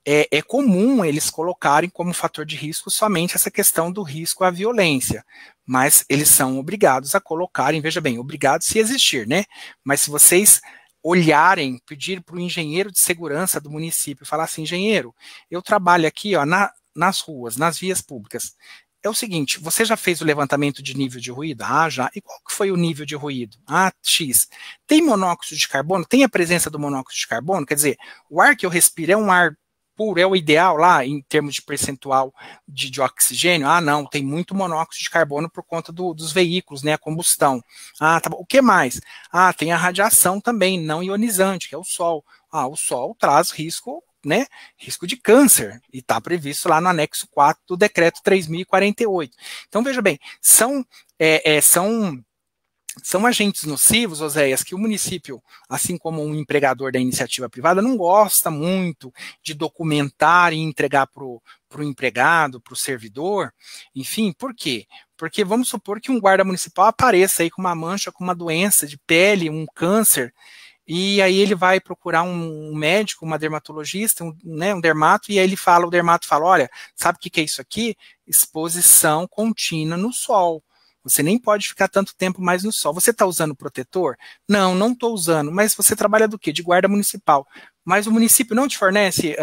É comum eles colocarem como fator de risco somente essa questão do risco à violência, mas eles são obrigados a colocarem, veja bem, obrigados se existir, né? Mas se vocês olharem, pedir para o engenheiro de segurança do município, falar assim, engenheiro, eu trabalho aqui, ó, nas ruas, nas vias públicas. É o seguinte, você já fez o levantamento de nível de ruído? Ah, já. E qual que foi o nível de ruído? Ah, X. Tem monóxido de carbono? Tem a presença do monóxido de carbono? Quer dizer, o ar que eu respiro é um ar puro, é o ideal lá, em termos de percentual de oxigênio? Ah, não, tem muito monóxido de carbono por conta dos veículos, né, a combustão. Ah, tá bom. O que mais? Ah, tem a radiação também, não ionizante, que é o sol. Ah, o sol traz risco, né, risco de câncer, e está previsto lá no anexo 4 do decreto 3.048. Então, veja bem, são agentes nocivos, Oséias, que o município, assim como um empregador da iniciativa privada, não gosta muito de documentar e entregar para o empregado, para o servidor, enfim, por quê? Porque vamos supor que um guarda municipal apareça aí com uma mancha, com uma doença de pele, um câncer, e aí ele vai procurar um médico, uma dermatologista, um dermato, e aí o dermato fala, olha, sabe o que é isso aqui? Exposição contínua no sol. Você nem pode ficar tanto tempo mais no sol. Você está usando protetor? Não, não estou usando. Mas você trabalha do quê? De guarda municipal. Mas o município não te fornece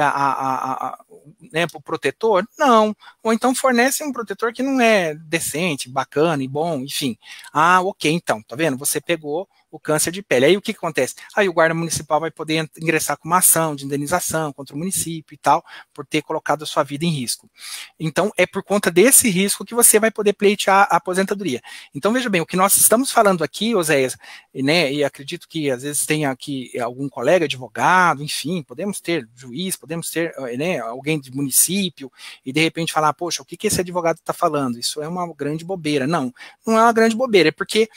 né, o protetor? Não. Ou então fornece um protetor que não é decente, bacana e bom, enfim. Ah, ok, então, tá vendo? Você pegou o câncer de pele. Aí o que acontece? Aí o guarda municipal vai poder ingressar com uma ação de indenização contra o município e tal, por ter colocado a sua vida em risco. Então, é por conta desse risco que você vai poder pleitear a aposentadoria. Então, veja bem, o que nós estamos falando aqui, Oséias, né, e acredito que às vezes tenha aqui algum colega advogado, enfim, podemos ter juiz, podemos ter, né, alguém de município, e de repente falar, poxa, o que esse advogado está falando? Isso é uma grande bobeira. Não, não é uma grande bobeira, é porque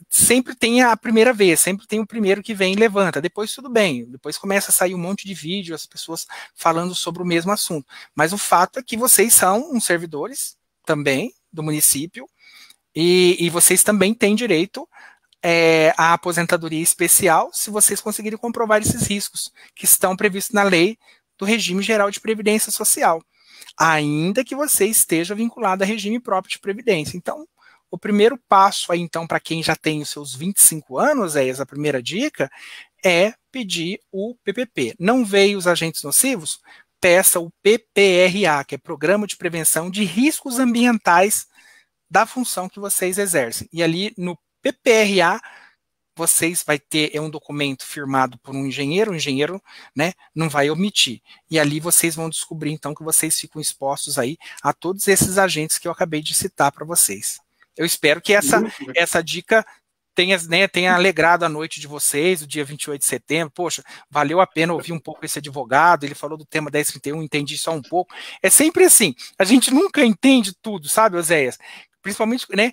sempre tem a primeira vez, sempre tem o primeiro que vem e levanta, depois tudo bem, depois começa a sair um monte de vídeo, as pessoas falando sobre o mesmo assunto, mas o fato é que vocês são uns servidores também do município, e vocês também têm direito à aposentadoria especial se vocês conseguirem comprovar esses riscos que estão previstos na lei do regime geral de previdência social, ainda que você esteja vinculado a regime próprio de previdência. Então, o primeiro passo aí, então, para quem já tem os seus 25 anos, essa primeira dica, é pedir o PPP. Não veio os agentes nocivos? Peça o PPRA, que é Programa de Prevenção de Riscos Ambientais da função que vocês exercem. E ali no PPRA, vocês vai ter um documento firmado por um engenheiro, o engenheiro, né, não vai omitir. E ali vocês vão descobrir, então, que vocês ficam expostos aí a todos esses agentes que eu acabei de citar para vocês. Eu espero que essa dica tenha alegrado a noite de vocês, o dia 28 de setembro. Poxa, valeu a pena ouvir um pouco esse advogado, ele falou do tema 1031, entendi só um pouco. É sempre assim, a gente nunca entende tudo, sabe, Oséias? Principalmente, né,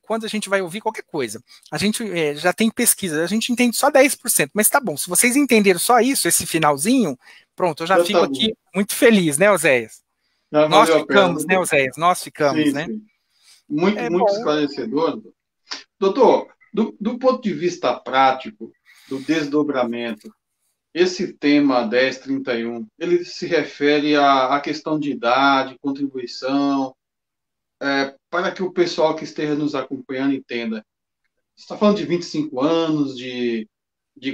quando a gente vai ouvir qualquer coisa, a gente já tem pesquisa, a gente entende só 10%, mas tá bom, se vocês entenderam só isso, esse finalzinho, pronto, eu já fico aqui muito feliz, né, Oséias? Nós ficamos, né, Oséias? Nós ficamos, sim, né? Sim. Muito esclarecedor. Doutor, do ponto de vista prático, do desdobramento, esse tema 1031, ele se refere à questão de idade, contribuição, para que o pessoal que esteja nos acompanhando entenda. Você está falando de 25 anos de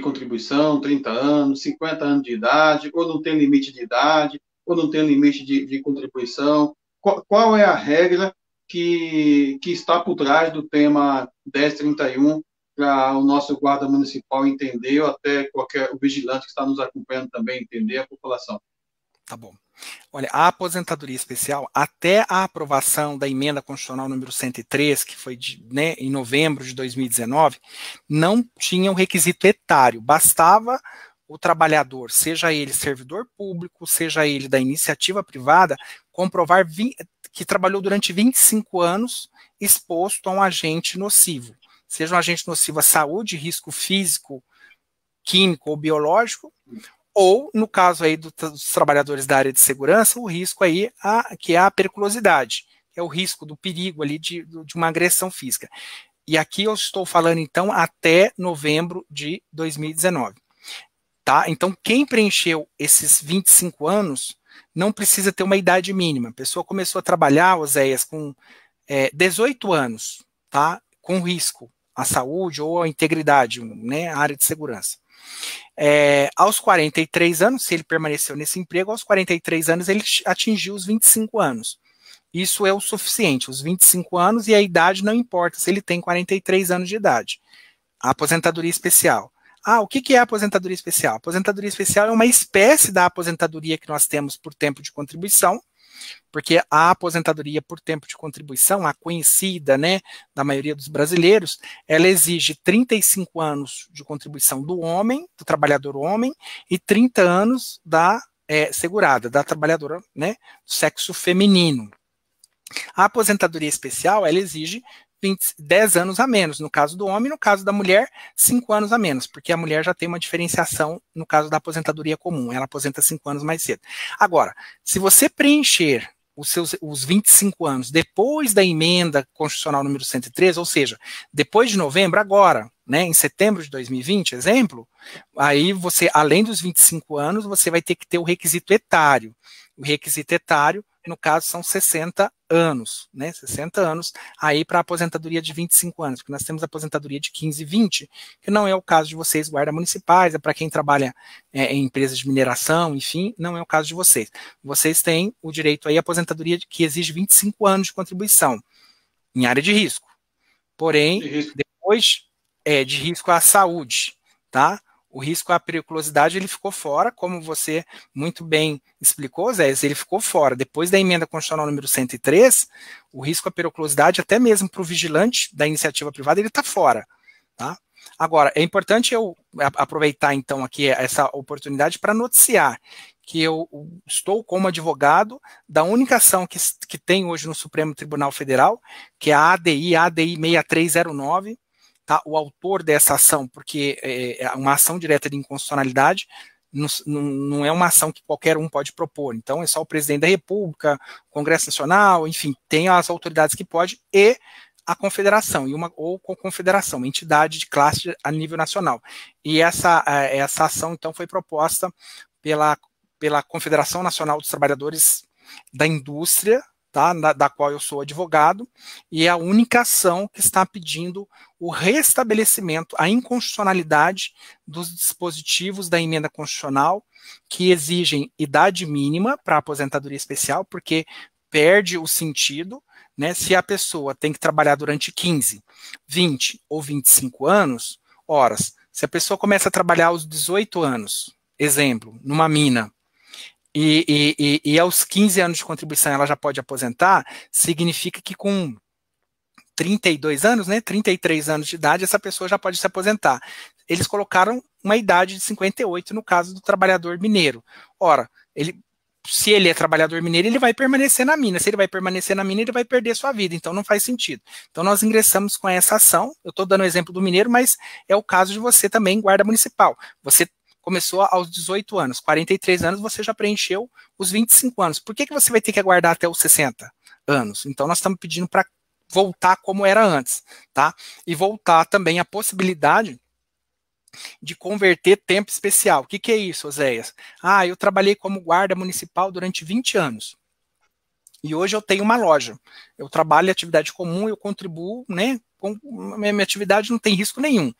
contribuição, 30 anos, 50 anos de idade, ou não tem limite de idade, ou não tem limite de contribuição? Qual é a regra que está por trás do tema 1031 para o nosso guarda municipal entender, ou até o vigilante que está nos acompanhando também entender, a população? Tá bom. Olha, a aposentadoria especial, até a aprovação da emenda constitucional número 103, que foi em novembro de 2019, não tinha um requisito etário, bastava o trabalhador, seja ele servidor público, seja ele da iniciativa privada, comprovar que trabalhou durante 25 anos exposto a um agente nocivo, seja um agente nocivo à saúde, risco físico, químico ou biológico, ou, no caso aí dos trabalhadores da área de segurança, o risco aí, que é a periculosidade, que é o risco do perigo ali de uma agressão física. E aqui eu estou falando, então, até novembro de 2019. Tá? Então, quem preencheu esses 25 anos não precisa ter uma idade mínima. A pessoa começou a trabalhar, Oséias, com 18 anos, tá? Com risco à saúde ou à integridade, né? A área de segurança. Aos 43 anos, se ele permaneceu nesse emprego, aos 43 anos ele atingiu os 25 anos. Isso é o suficiente, os 25 anos, e a idade não importa se ele tem 43 anos de idade. A aposentadoria especial. O que é a aposentadoria especial? A aposentadoria especial é uma espécie da aposentadoria que nós temos por tempo de contribuição, porque a aposentadoria por tempo de contribuição, a conhecida, né, da maioria dos brasileiros, ela exige 35 anos de contribuição do homem, do trabalhador homem, e 30 anos da segurada, da trabalhadora, né, do sexo feminino. A aposentadoria especial, ela exige 10 anos a menos, no caso do homem, no caso da mulher, 5 anos a menos, porque a mulher já tem uma diferenciação no caso da aposentadoria comum, ela aposenta 5 anos mais cedo. Agora, se você preencher os 25 anos depois da emenda constitucional número 103, ou seja, depois de novembro, agora, né, em setembro de 2020, exemplo, aí você, além dos 25 anos, você vai ter que ter o requisito etário. O requisito etário, no caso, são 60 anos, né? 60 anos aí para a aposentadoria de 25 anos, porque nós temos aposentadoria de 15 e 20, que não é o caso de vocês, guarda municipais, é para quem trabalha em empresas de mineração, enfim, não é o caso de vocês. Vocês têm o direito aí à aposentadoria que exige 25 anos de contribuição em área de risco. Porém, depois de risco à saúde, tá? O risco à periculosidade, ele ficou fora, como você muito bem explicou, Zé, ele ficou fora. Depois da emenda constitucional número 103, o risco à periculosidade, até mesmo para o vigilante da iniciativa privada, ele está fora. Tá? Agora, é importante eu aproveitar, então, aqui essa oportunidade para noticiar que eu estou como advogado da única ação que tem hoje no Supremo Tribunal Federal, que é a ADI 6309, tá, o autor dessa ação, porque é uma ação direta de inconstitucionalidade, não é uma ação que qualquer um pode propor. Então, é só o presidente da República, o Congresso Nacional, enfim, tem as autoridades que pode, e a confederação, ou confederação, uma entidade de classe a nível nacional. E essa ação, então, foi proposta pela Confederação Nacional dos Trabalhadores da Indústria, tá, da qual eu sou advogado, e é a única ação que está pedindo o restabelecimento, a inconstitucionalidade dos dispositivos da emenda constitucional que exigem idade mínima para a aposentadoria especial, porque perde o sentido né? Se a pessoa tem que trabalhar durante 15, 20 ou 25 anos, horas, se a pessoa começa a trabalhar aos 18 anos, exemplo, numa mina, e aos 15 anos de contribuição ela já pode aposentar, significa que com 32 anos, né, 33 anos de idade, essa pessoa já pode se aposentar. Eles colocaram uma idade de 58 no caso do trabalhador mineiro. Ora, se ele é trabalhador mineiro, ele vai permanecer na mina. Se ele vai permanecer na mina, ele vai perder sua vida. Então não faz sentido. Então nós ingressamos com essa ação. Eu estou dando o exemplo do mineiro, mas é o caso de você também, guarda municipal. Você começou aos 18 anos, 43 anos, você já preencheu os 25 anos. Por que você vai ter que aguardar até os 60 anos? Então nós estamos pedindo para voltar como era antes, tá? E voltar também a possibilidade de converter tempo especial. O que é isso, Oséias? Eu trabalhei como guarda municipal durante 20 anos. E hoje eu tenho uma loja. Eu trabalho em atividade comum, eu contribuo, né? Minha atividade não tem risco nenhum.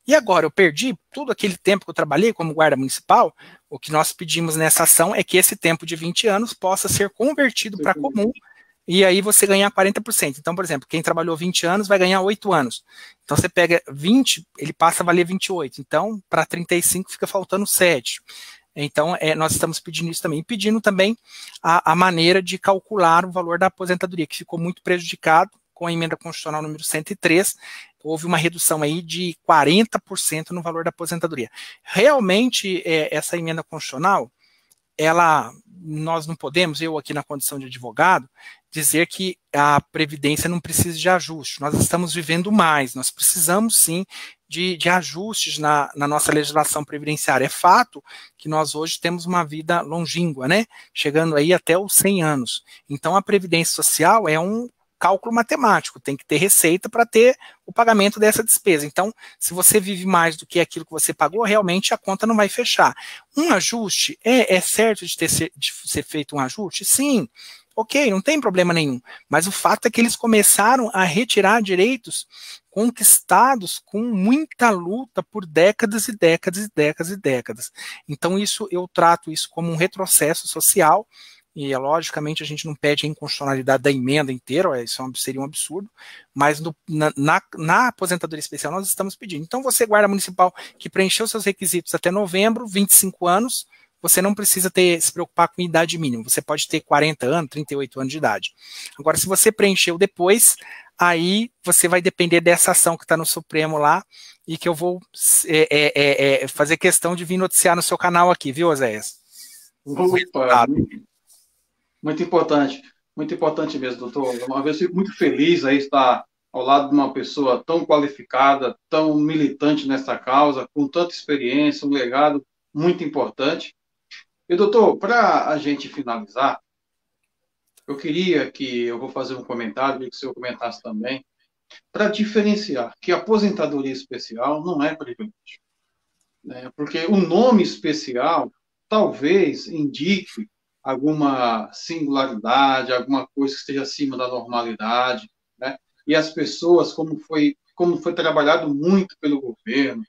E agora eu perdi todo aquele tempo que eu trabalhei como guarda municipal. O que nós pedimos nessa ação é que esse tempo de 20 anos possa ser convertido para comum, e aí você ganhar 40%. Então, por exemplo, quem trabalhou 20 anos vai ganhar 8 anos. Então, você pega 20, ele passa a valer 28. Então, para 35 fica faltando 7. Então, nós estamos pedindo isso também. E pedindo também a maneira de calcular o valor da aposentadoria, que ficou muito prejudicado com a emenda constitucional número 103. Houve uma redução aí de 40% no valor da aposentadoria. Realmente, essa emenda constitucional, nós não podemos, eu aqui na condição de advogado, dizer que a Previdência não precisa de ajuste. Nós estamos vivendo mais, nós precisamos sim de ajustes na nossa legislação previdenciária. É fato que nós hoje temos uma vida longínqua, né? Chegando aí até os 100 anos. Então a Previdência Social é um cálculo matemático, tem que ter receita para ter o pagamento dessa despesa. Então, se você vive mais do que aquilo que você pagou, realmente a conta não vai fechar. Um ajuste, é certo de ser feito um ajuste? Sim, ok, não tem problema nenhum. Mas o fato é que eles começaram a retirar direitos conquistados com muita luta por décadas e décadas e décadas e décadas. Então, eu trato isso como um retrocesso social. E, logicamente, a gente não pede a inconstitucionalidade da emenda inteira, isso seria um absurdo, mas na aposentadoria especial nós estamos pedindo. Então, você, guarda municipal, que preencheu seus requisitos até novembro, 25 anos, você não precisa se preocupar com idade mínima, você pode ter 40 anos, 38 anos de idade. Agora, se você preencheu depois, aí você vai depender dessa ação que está no Supremo lá, e que eu vou fazer questão de vir noticiar no seu canal aqui, viu, Oséias? Opa, muito importante mesmo, doutor. Uma vez eu fico muito feliz aí estar ao lado de uma pessoa tão qualificada, tão militante nessa causa, com tanta experiência, um legado muito importante. E, doutor, para a gente finalizar, eu vou fazer um comentário, queria que o senhor comentasse também, para diferenciar que a aposentadoria especial não é privilégio, né? Porque o nome especial talvez indique alguma singularidade, alguma coisa que esteja acima da normalidade, né? E as pessoas, como foi trabalhado muito pelo governo,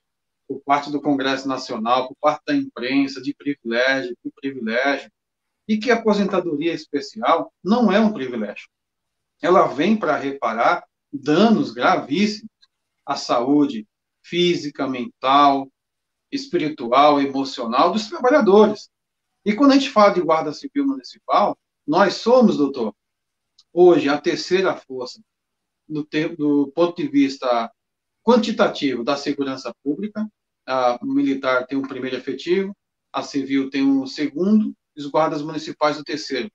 por parte do Congresso Nacional, por parte da imprensa, de privilégio por privilégio, e que a aposentadoria especial não é um privilégio. Ela vem para reparar danos gravíssimos à saúde física, mental, espiritual, emocional dos trabalhadores. E quando a gente fala de Guarda Civil Municipal, nós somos, doutor, hoje a terceira força do ponto de vista quantitativo da segurança pública. A militar tem um primeiro efetivo, a civil tem um segundo, e os guardas municipais o terceiro.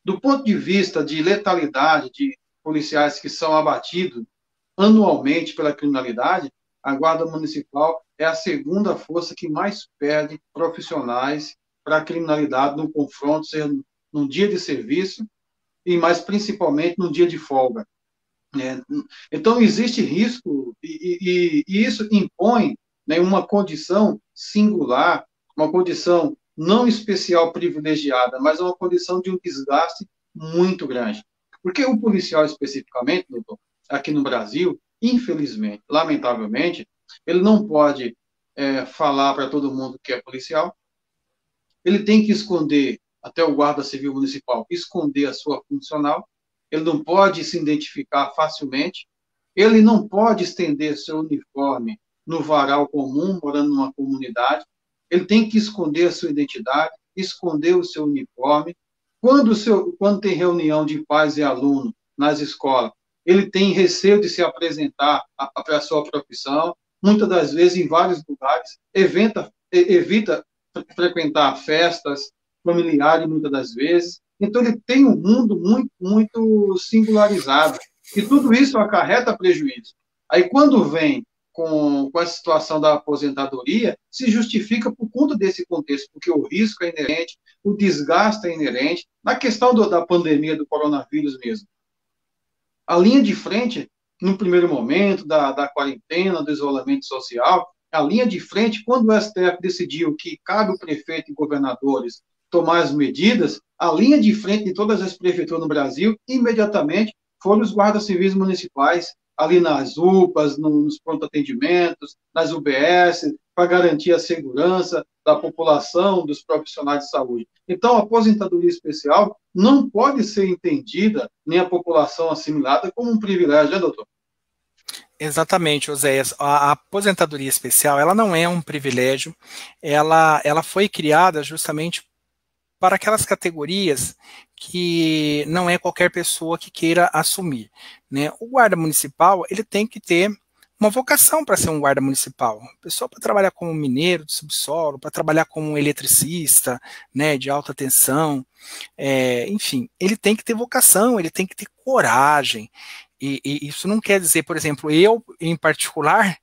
Do ponto de vista de letalidade de policiais que são abatidos anualmente pela criminalidade, a Guarda Municipal é a segunda força que mais perde profissionais para a criminalidade no confronto, seja num dia de serviço e mais principalmente no dia de folga. Então, existe risco e isso impõe, né, uma condição singular, uma condição não especial privilegiada, mas uma condição de um desgaste muito grande. Porque o policial, especificamente, doutor, aqui no Brasil, infelizmente, lamentavelmente, ele não pode falar para todo mundo que é policial, ele tem que esconder, até o guarda civil municipal, esconder a sua funcional, ele não pode se identificar facilmente, ele não pode estender seu uniforme no varal comum, morando numa comunidade, ele tem que esconder a sua identidade, esconder o seu uniforme. Quando tem reunião de pais e alunos nas escolas, ele tem receio de se apresentar para a sua profissão, muitas das vezes, em vários lugares, evita frequentar festas familiares, muitas das vezes. Então, ele tem um mundo muito, muito singularizado. E tudo isso acarreta prejuízo. Aí, quando vem com essa situação da aposentadoria, se justifica por conta desse contexto, porque o risco é inerente, o desgaste é inerente. Na questão da pandemia do coronavírus mesmo, a linha de frente, no primeiro momento, da quarentena, do isolamento social, a linha de frente, quando o STF decidiu que cabe o prefeito e governadores tomar as medidas, a linha de frente de todas as prefeituras no Brasil, imediatamente, foram os guardas civis municipais, ali nas UPAs, nos pronto-atendimentos, nas UBS, para garantir a segurança da população, dos profissionais de saúde. Então, a aposentadoria especial não pode ser entendida, nem a população assimilada, como um privilégio, né, doutor? Exatamente, Oséias. A aposentadoria especial, ela não é um privilégio, ela foi criada justamente para aquelas categorias que não é qualquer pessoa que queira assumir, né? O guarda municipal, ele tem que ter uma vocação para ser um guarda municipal. Pessoa para trabalhar como mineiro de subsolo, para trabalhar como eletricista, né, de alta tensão, enfim, ele tem que ter vocação, ele tem que ter coragem. E isso não quer dizer, por exemplo, eu, em particular,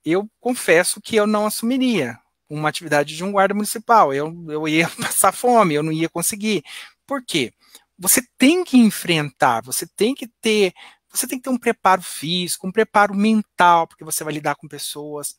eu confesso que eu não assumiria uma atividade de um guarda municipal. Eu ia passar fome, eu não ia conseguir. Por quê? Você tem que enfrentar, você tem que ter um preparo físico, um preparo mental, porque você vai lidar com pessoas,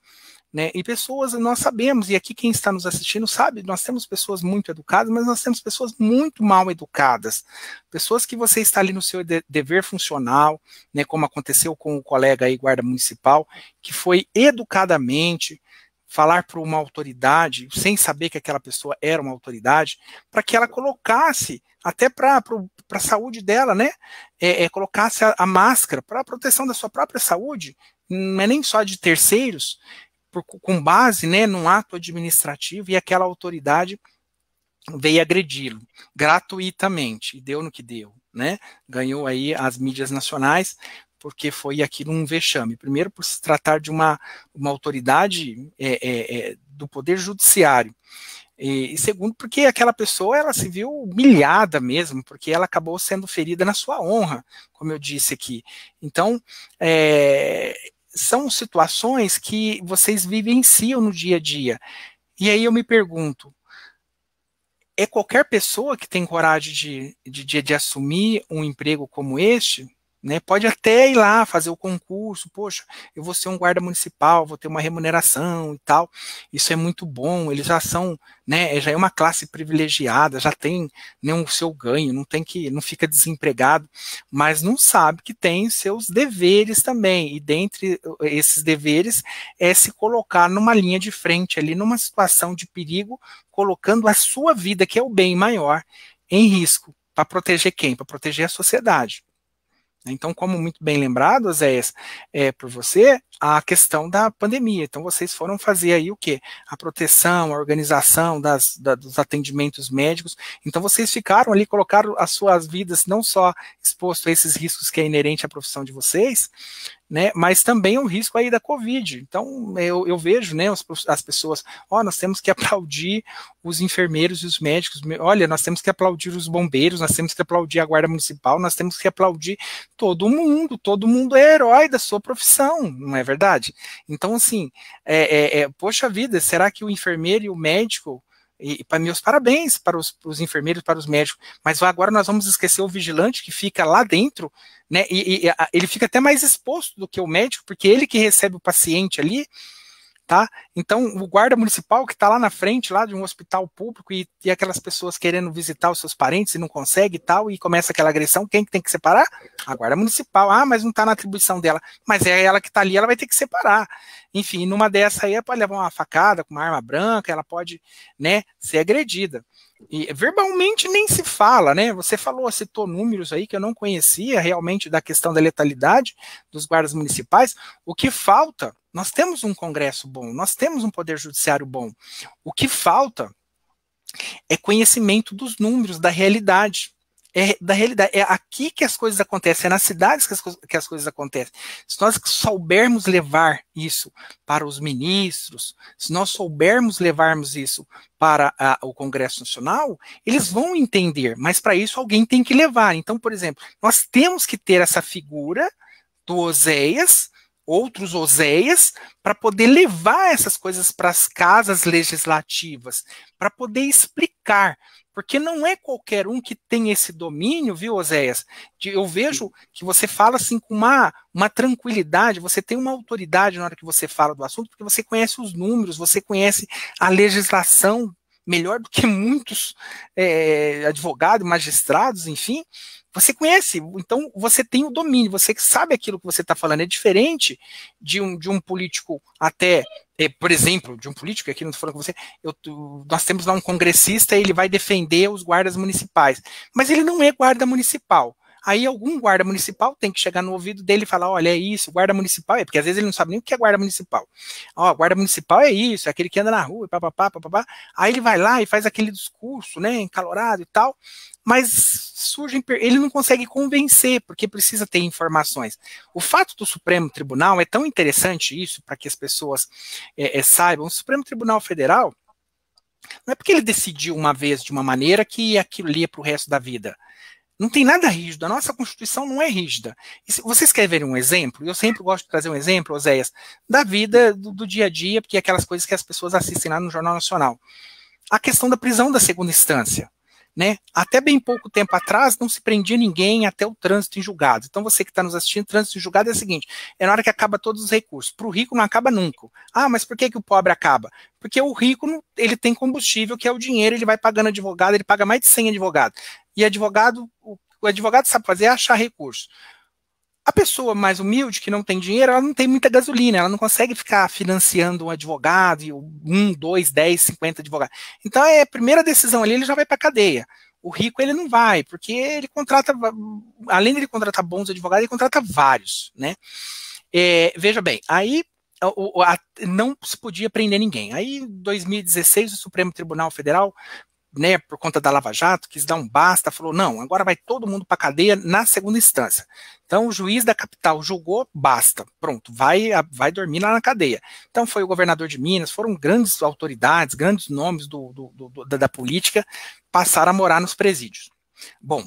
né? E pessoas, nós sabemos, e aqui quem está nos assistindo sabe, nós temos pessoas muito educadas, mas nós temos pessoas muito mal educadas, pessoas que você está ali no seu dever funcional, né, como aconteceu com o colega aí, guarda municipal, que foi educadamente falar para uma autoridade, sem saber que aquela pessoa era uma autoridade, para que ela colocasse, até para a saúde dela, né, colocasse a máscara para a proteção da sua própria saúde, não é nem só de terceiros, com base, né, num ato administrativo, e aquela autoridade veio agredi-lo gratuitamente, e deu no que deu, né, ganhou aí as mídias nacionais, porque foi aquilo um vexame. Primeiro, por se tratar de uma autoridade do Poder Judiciário, e segundo, porque aquela pessoa ela se viu humilhada mesmo, porque ela acabou sendo ferida na sua honra, como eu disse aqui. Então, são situações que vocês vivenciam no dia a dia. E aí eu me pergunto, é qualquer pessoa que tem coragem de assumir um emprego como este? Né, pode até ir lá fazer o concurso, poxa, eu vou ser um guarda municipal, vou ter uma remuneração e tal, isso é muito bom, eles já são, né, já é uma classe privilegiada, já tem, né, o seu ganho, não fica desempregado, mas não sabe que tem seus deveres também, e dentre esses deveres é se colocar numa linha de frente ali, numa situação de perigo, colocando a sua vida, que é o bem maior, em risco, para proteger quem? Para proteger a sociedade. Então, como muito bem lembrado, Zéias, por você, a questão da pandemia. Então, vocês foram fazer aí o quê? A proteção, a organização dos atendimentos médicos. Então, vocês ficaram ali, colocaram as suas vidas não só expostos a esses riscos que é inerente à profissão de vocês, né, mas também o risco aí da Covid. Então, eu vejo, né, as pessoas, nós temos que aplaudir os enfermeiros e os médicos, olha, nós temos que aplaudir os bombeiros, nós temos que aplaudir a Guarda Municipal, nós temos que aplaudir todo mundo é herói da sua profissão, não é verdade? Então, assim, poxa vida, será que o enfermeiro e o médico, e para meus parabéns para os enfermeiros, para os médicos, mas agora nós vamos esquecer o vigilante que fica lá dentro, né, e ele fica até mais exposto do que o médico, porque ele que recebe o paciente ali, tá? Então, o guarda municipal que está lá na frente, lá de um hospital público, e aquelas pessoas querendo visitar os seus parentes e não consegue e tal, e começa aquela agressão, quem que tem que separar? A guarda municipal. Ah, mas não está na atribuição dela. Mas é ela que está ali, ela vai ter que separar. Enfim, numa dessa aí, ela pode levar uma facada com uma arma branca, ela pode, né, ser agredida. E verbalmente nem se fala, né? Você falou, citou números aí que eu não conhecia realmente da questão da letalidade dos guardas municipais. O que falta, nós temos um Congresso bom, nós temos um Poder Judiciário bom. O que falta é conhecimento dos números, da realidade. É aqui que as coisas acontecem, é nas cidades que as coisas acontecem. Se nós soubermos levar isso para os ministros, se nós soubermos levarmos isso para o Congresso Nacional, eles vão entender, mas para isso alguém tem que levar. Então, por exemplo, nós temos que ter essa figura do Oséias, outros Oséias, para poder levar essas coisas para as casas legislativas, para poder explicar. Porque não é qualquer um que tem esse domínio, viu, Oséias? Eu vejo que você fala assim com uma tranquilidade, você tem uma autoridade na hora que você fala do assunto, porque você conhece os números, você conhece a legislação melhor do que muitos advogados, magistrados, enfim. Você conhece, então você tem o domínio, você sabe aquilo que você está falando. É diferente de um político até, por exemplo, de um político, aqui não estou falando com você, nós temos lá um congressista e ele vai defender os guardas municipais, mas ele não é guarda municipal. Aí algum guarda municipal tem que chegar no ouvido dele e falar, olha, é isso, guarda municipal é, porque às vezes ele não sabe nem o que é guarda municipal. Ó, guarda municipal é isso, é aquele que anda na rua, papapá, papapá. Aí ele vai lá e faz aquele discurso, né, encalorado e tal, mas ele não consegue convencer, porque precisa ter informações. O fato do Supremo Tribunal é tão interessante isso, para que as pessoas saibam, o Supremo Tribunal Federal, não é porque ele decidiu uma vez de uma maneira que aquilo ali é para o resto da vida. Não tem nada rígido, a nossa Constituição não é rígida. E se vocês querem ver um exemplo, eu sempre gosto de trazer um exemplo, Oséias, da vida do dia a dia, porque é aquelas coisas que as pessoas assistem lá no Jornal Nacional. A questão da prisão da segunda instância. Né? Até bem pouco tempo atrás não se prendia ninguém até o trânsito em julgado. Então você que está nos assistindo, trânsito em julgado é o seguinte, é na hora que acaba todos os recursos. Para o rico não acaba nunca. Ah, mas por que o pobre acaba? Porque o rico ele tem combustível, que é o dinheiro, ele vai pagando advogado, ele paga mais de 100 advogados. E o advogado sabe fazer é achar recurso. A pessoa mais humilde, que não tem dinheiro, ela não tem muita gasolina, ela não consegue ficar financiando um advogado, 1, 2, 10, 50 advogados. Então, a primeira decisão ali, ele já vai para a cadeia. O rico, ele não vai, porque ele contrata, além de ele contratar bons advogados, ele contrata vários, né? Veja bem, aí não se podia prender ninguém. Aí, em 2016, o Supremo Tribunal Federal, né, por conta da Lava Jato, quis dar um basta, falou, não, agora vai todo mundo para a cadeia na segunda instância. Então, o juiz da capital julgou, basta, pronto, vai dormir lá na cadeia. Então, foi o governador de Minas, foram grandes autoridades, grandes nomes da política, passaram a morar nos presídios. Bom,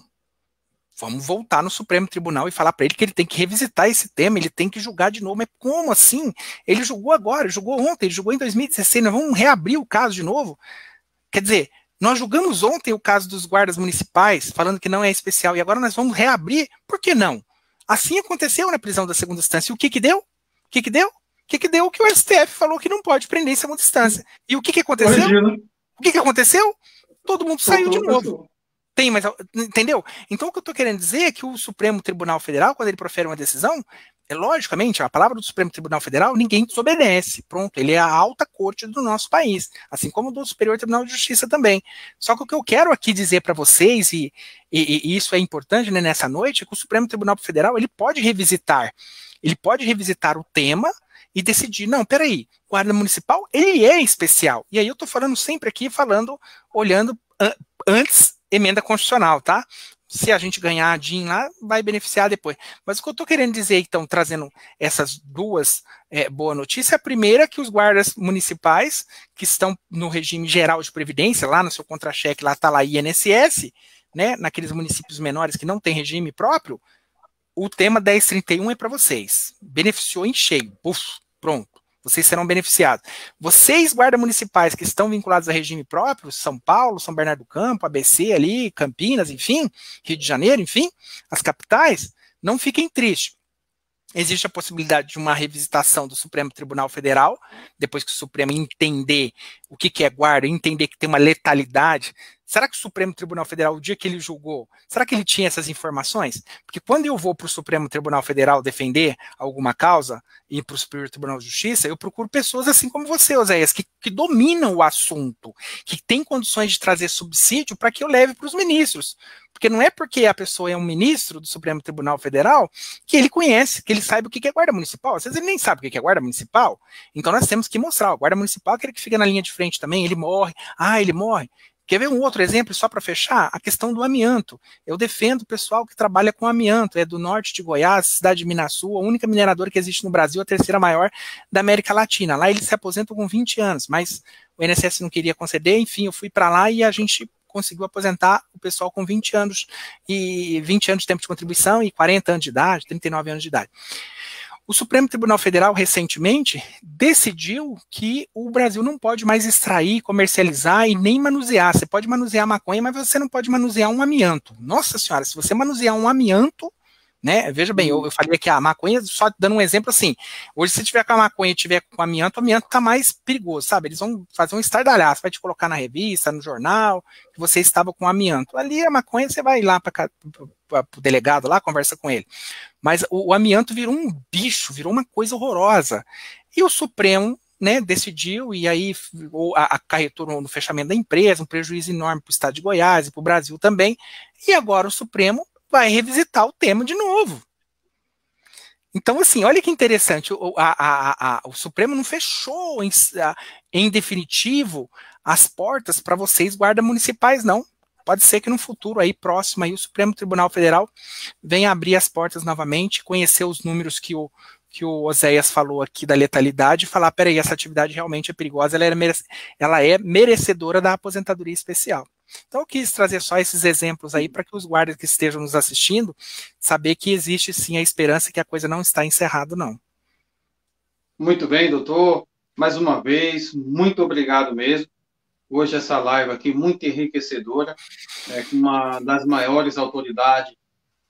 vamos voltar no Supremo Tribunal e falar para ele que ele tem que revisitar esse tema, ele tem que julgar de novo. Mas como assim? Ele julgou agora, ele julgou ontem, ele julgou em 2016, nós vamos reabrir o caso de novo? Quer dizer, nós julgamos ontem o caso dos guardas municipais, falando que não é especial, e agora nós vamos reabrir, por que não? Assim aconteceu na prisão da segunda instância. E o que deu? O que deu? O que o STF falou que não pode prender em segunda instância. E o que aconteceu? Imagina. O que aconteceu? Todo mundo saiu de novo. Tem, mas entendeu? Então o que eu estou querendo dizer é que o Supremo Tribunal Federal, quando ele profere uma decisão, logicamente, a palavra do Supremo Tribunal Federal, ninguém desobedece, pronto, ele é a alta corte do nosso país, assim como do Superior Tribunal de Justiça também. Só que o que eu quero aqui dizer para vocês, e isso é importante, né, nessa noite, é que o Supremo Tribunal Federal, ele pode revisitar o tema e decidir, não, peraí, o guarda municipal, ele é especial. E aí eu estou falando sempre aqui, olhando antes emenda constitucional, tá? Se a gente ganhar a DIN lá, vai beneficiar depois. Mas o que eu estou querendo dizer, então, trazendo essas duas boas notícias, a primeira é que os guardas municipais, que estão no regime geral de previdência, lá no seu contra-cheque, lá está lá INSS, né, naqueles municípios menores que não tem regime próprio, o tema 1031 é para vocês. Beneficiou em cheio. Puf, pronto. Vocês serão beneficiados. Vocês, guardas municipais que estão vinculados a regime próprio, São Paulo, São Bernardo do Campo, ABC ali, Campinas, enfim, Rio de Janeiro, enfim, as capitais, não fiquem tristes. Existe a possibilidade de uma revisitação do Supremo Tribunal Federal, depois que o Supremo entender o que é guarda, entender que tem uma letalidade. Será que o Supremo Tribunal Federal, o dia que ele julgou, será que ele tinha essas informações? Porque quando eu vou para o Supremo Tribunal Federal defender alguma causa, e para o Superior Tribunal de Justiça, eu procuro pessoas assim como você, Oséias, que dominam o assunto, que têm condições de trazer subsídio para que eu leve para os ministros. Porque não é porque a pessoa é um ministro do Supremo Tribunal Federal que ele conhece, que ele sabe o que é guarda municipal. Às vezes ele nem sabe o que é guarda municipal. Então nós temos que mostrar. O guarda municipal é aquele que fica na linha de frente também, ele morre. Ah, ele morre. Quer ver um outro exemplo, só para fechar? A questão do amianto. Eu defendo o pessoal que trabalha com amianto, é do norte de Goiás, cidade de Minasul, a única mineradora que existe no Brasil, a terceira maior da América Latina. Lá eles se aposentam com 20 anos, mas o INSS não queria conceder, enfim, eu fui para lá e a gente conseguiu aposentar o pessoal com 20 anos, e 20 anos de tempo de contribuição e 40 anos de idade, 39 anos de idade. O Supremo Tribunal Federal, recentemente, decidiu que o Brasil não pode mais extrair, comercializar e nem manusear. Você pode manusear maconha, mas você não pode manusear um amianto. Nossa senhora, se você manusear um amianto, né, veja bem, eu falei aqui, a maconha, só dando um exemplo assim, hoje se tiver com a maconha e tiver com o amianto tá mais perigoso, sabe? Eles vão fazer um estardalhaço, vai te colocar na revista, no jornal, que você estava com amianto. Ali a maconha, você vai lá para o delegado lá, conversa com ele. Mas o amianto virou um bicho, virou uma coisa horrorosa. E o Supremo, né, decidiu, e aí acarretou no fechamento da empresa, um prejuízo enorme para o estado de Goiás e para o Brasil também, e agora o Supremo vai revisitar o tema de novo. Então, assim, olha que interessante, o Supremo não fechou em definitivo as portas para vocês, guardas municipais, não. Pode ser que no futuro aí próximo aí o Supremo Tribunal Federal venha abrir as portas novamente, conhecer os números que o Oséias falou aqui da letalidade e falar, peraí, essa atividade realmente é perigosa, ela é merecedora da aposentadoria especial. Então eu quis trazer só esses exemplos aí para que os guardas que estejam nos assistindo saber que existe sim a esperança que a coisa não está encerrada, não. Muito bem, doutor. Mais uma vez, muito obrigado mesmo. Hoje essa live aqui muito enriquecedora, com uma das maiores autoridades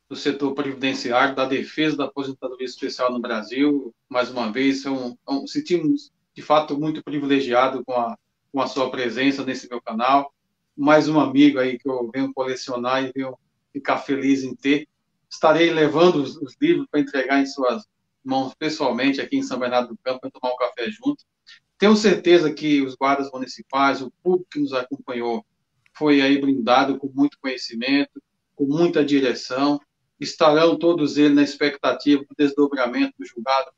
do setor previdenciário, da defesa da aposentadoria especial no Brasil. Mais uma vez, sentimos de fato muito privilegiado com a sua presença nesse meu canal. Mais um amigo aí que eu venho colecionar e venho ficar feliz em ter. Estarei levando os livros para entregar em suas mãos pessoalmente aqui em São Bernardo do Campo para tomar um café junto. Tenho certeza que os guardas municipais, o público que nos acompanhou, foi aí brindado com muito conhecimento, com muita direção. Estarão todos eles na expectativa do desdobramento do julgado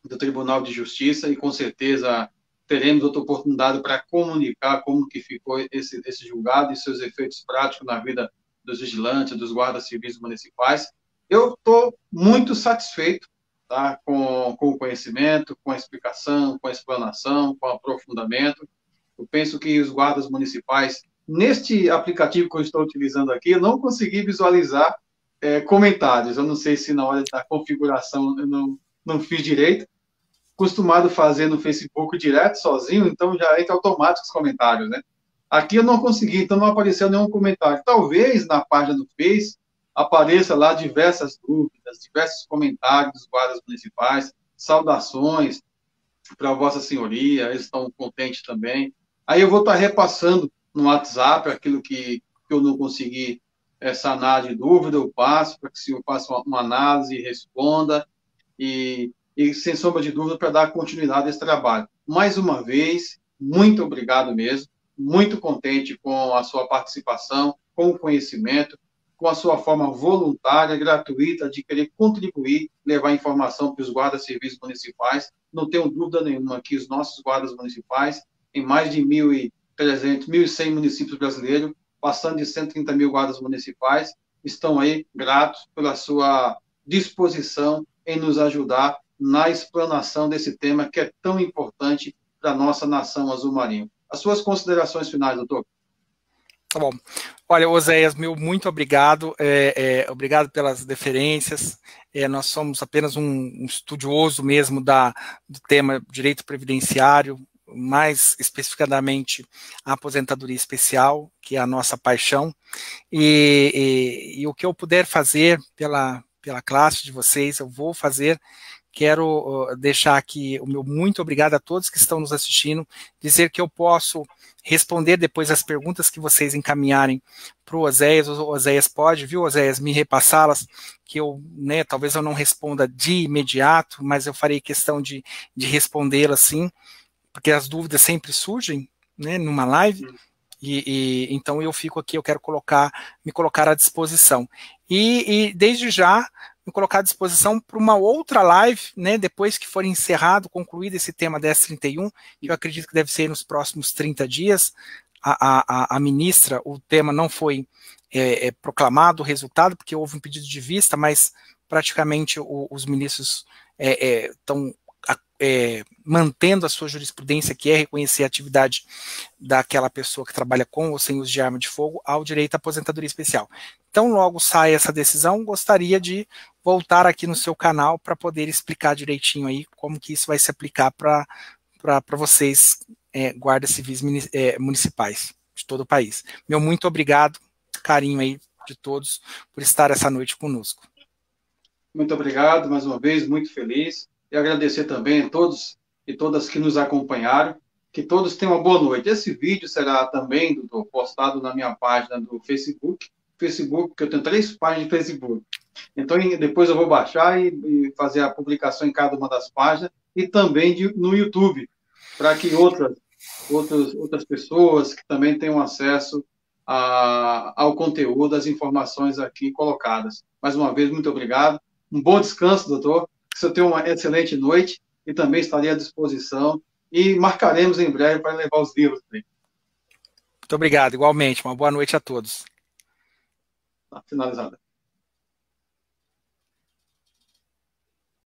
do Tribunal de Justiça e, com certeza, teremos outra oportunidade para comunicar como que ficou esse julgado e seus efeitos práticos na vida dos vigilantes, dos guardas civis municipais. Eu estou muito satisfeito, tá, com o conhecimento, com a explicação, com a explanação, com o aprofundamento. Eu penso que os guardas municipais, neste aplicativo que eu estou utilizando aqui, eu não consegui visualizar comentários. Eu não sei se na hora da configuração eu não fiz direito. Acostumado a fazer no Facebook direto, sozinho, então já entra automático os comentários, né? Aqui eu não consegui, então não apareceu nenhum comentário. Talvez na página do Face apareça lá diversas dúvidas, diversos comentários dos guardas municipais, saudações para Vossa Senhoria, eles estão contentes também. Aí eu vou estar repassando no WhatsApp aquilo que eu não consegui sanar de dúvida, eu passo para que eu faça uma análise e responda, e sem sombra de dúvida, para dar continuidade a esse trabalho. Mais uma vez, muito obrigado mesmo, muito contente com a sua participação, com o conhecimento, com a sua forma voluntária, gratuita, de querer contribuir, levar informação para os guardas civis municipais. Não tenho dúvida nenhuma que os nossos guardas municipais, em mais de 1.300, 1.100 municípios brasileiros, passando de 130 mil guardas municipais, estão aí gratos pela sua disposição em nos ajudar na explanação desse tema que é tão importante para a nossa nação azul-marinho. As suas considerações finais, doutor? Tá bom. Olha, Oséias, muito obrigado. Obrigado pelas deferências. Nós somos apenas um estudioso mesmo do tema direito previdenciário, mais especificadamente a aposentadoria especial, que é a nossa paixão. E o que eu puder fazer pela classe de vocês, eu vou fazer. Quero deixar aqui o meu muito obrigado a todos que estão nos assistindo, dizer que eu posso responder depois as perguntas que vocês encaminharem para o Oséias. O Oséias pode, viu, Oséias, me repassá-las, que eu, né, talvez eu não responda de imediato, mas eu farei questão de respondê-las sim, porque as dúvidas sempre surgem, né, numa live. Então eu fico aqui, eu quero me colocar à disposição. E desde já, me colocar à disposição para uma outra live, né, depois que for encerrado, concluído esse tema 1031, que eu acredito que deve ser nos próximos 30 dias. A ministra, o tema não foi proclamado o resultado, porque houve um pedido de vista, mas praticamente os ministros estão mantendo a sua jurisprudência, que é reconhecer a atividade daquela pessoa que trabalha com ou sem uso de arma de fogo ao direito à aposentadoria especial. Então, logo sai essa decisão, gostaria de voltar aqui no seu canal para poder explicar direitinho aí como que isso vai se aplicar para vocês, guardas civis municipais de todo o país. Meu muito obrigado, carinho aí de todos por estar essa noite conosco. Muito obrigado, mais uma vez, muito feliz. E agradecer também a todos e todas que nos acompanharam. Que todos tenham uma boa noite. Esse vídeo será também, doutor, postado na minha página do Facebook, porque eu tenho 3 páginas de Facebook. Então, depois eu vou baixar e fazer a publicação em cada uma das páginas e também no YouTube, para que outras pessoas que também tenham acesso ao conteúdo, às informações aqui colocadas. Mais uma vez, muito obrigado. Um bom descanso, doutor. Que você tenha uma excelente noite e também estarei à disposição e marcaremos em breve para levar os livros. Muito obrigado, igualmente. Uma boa noite a todos. Tá finalizado.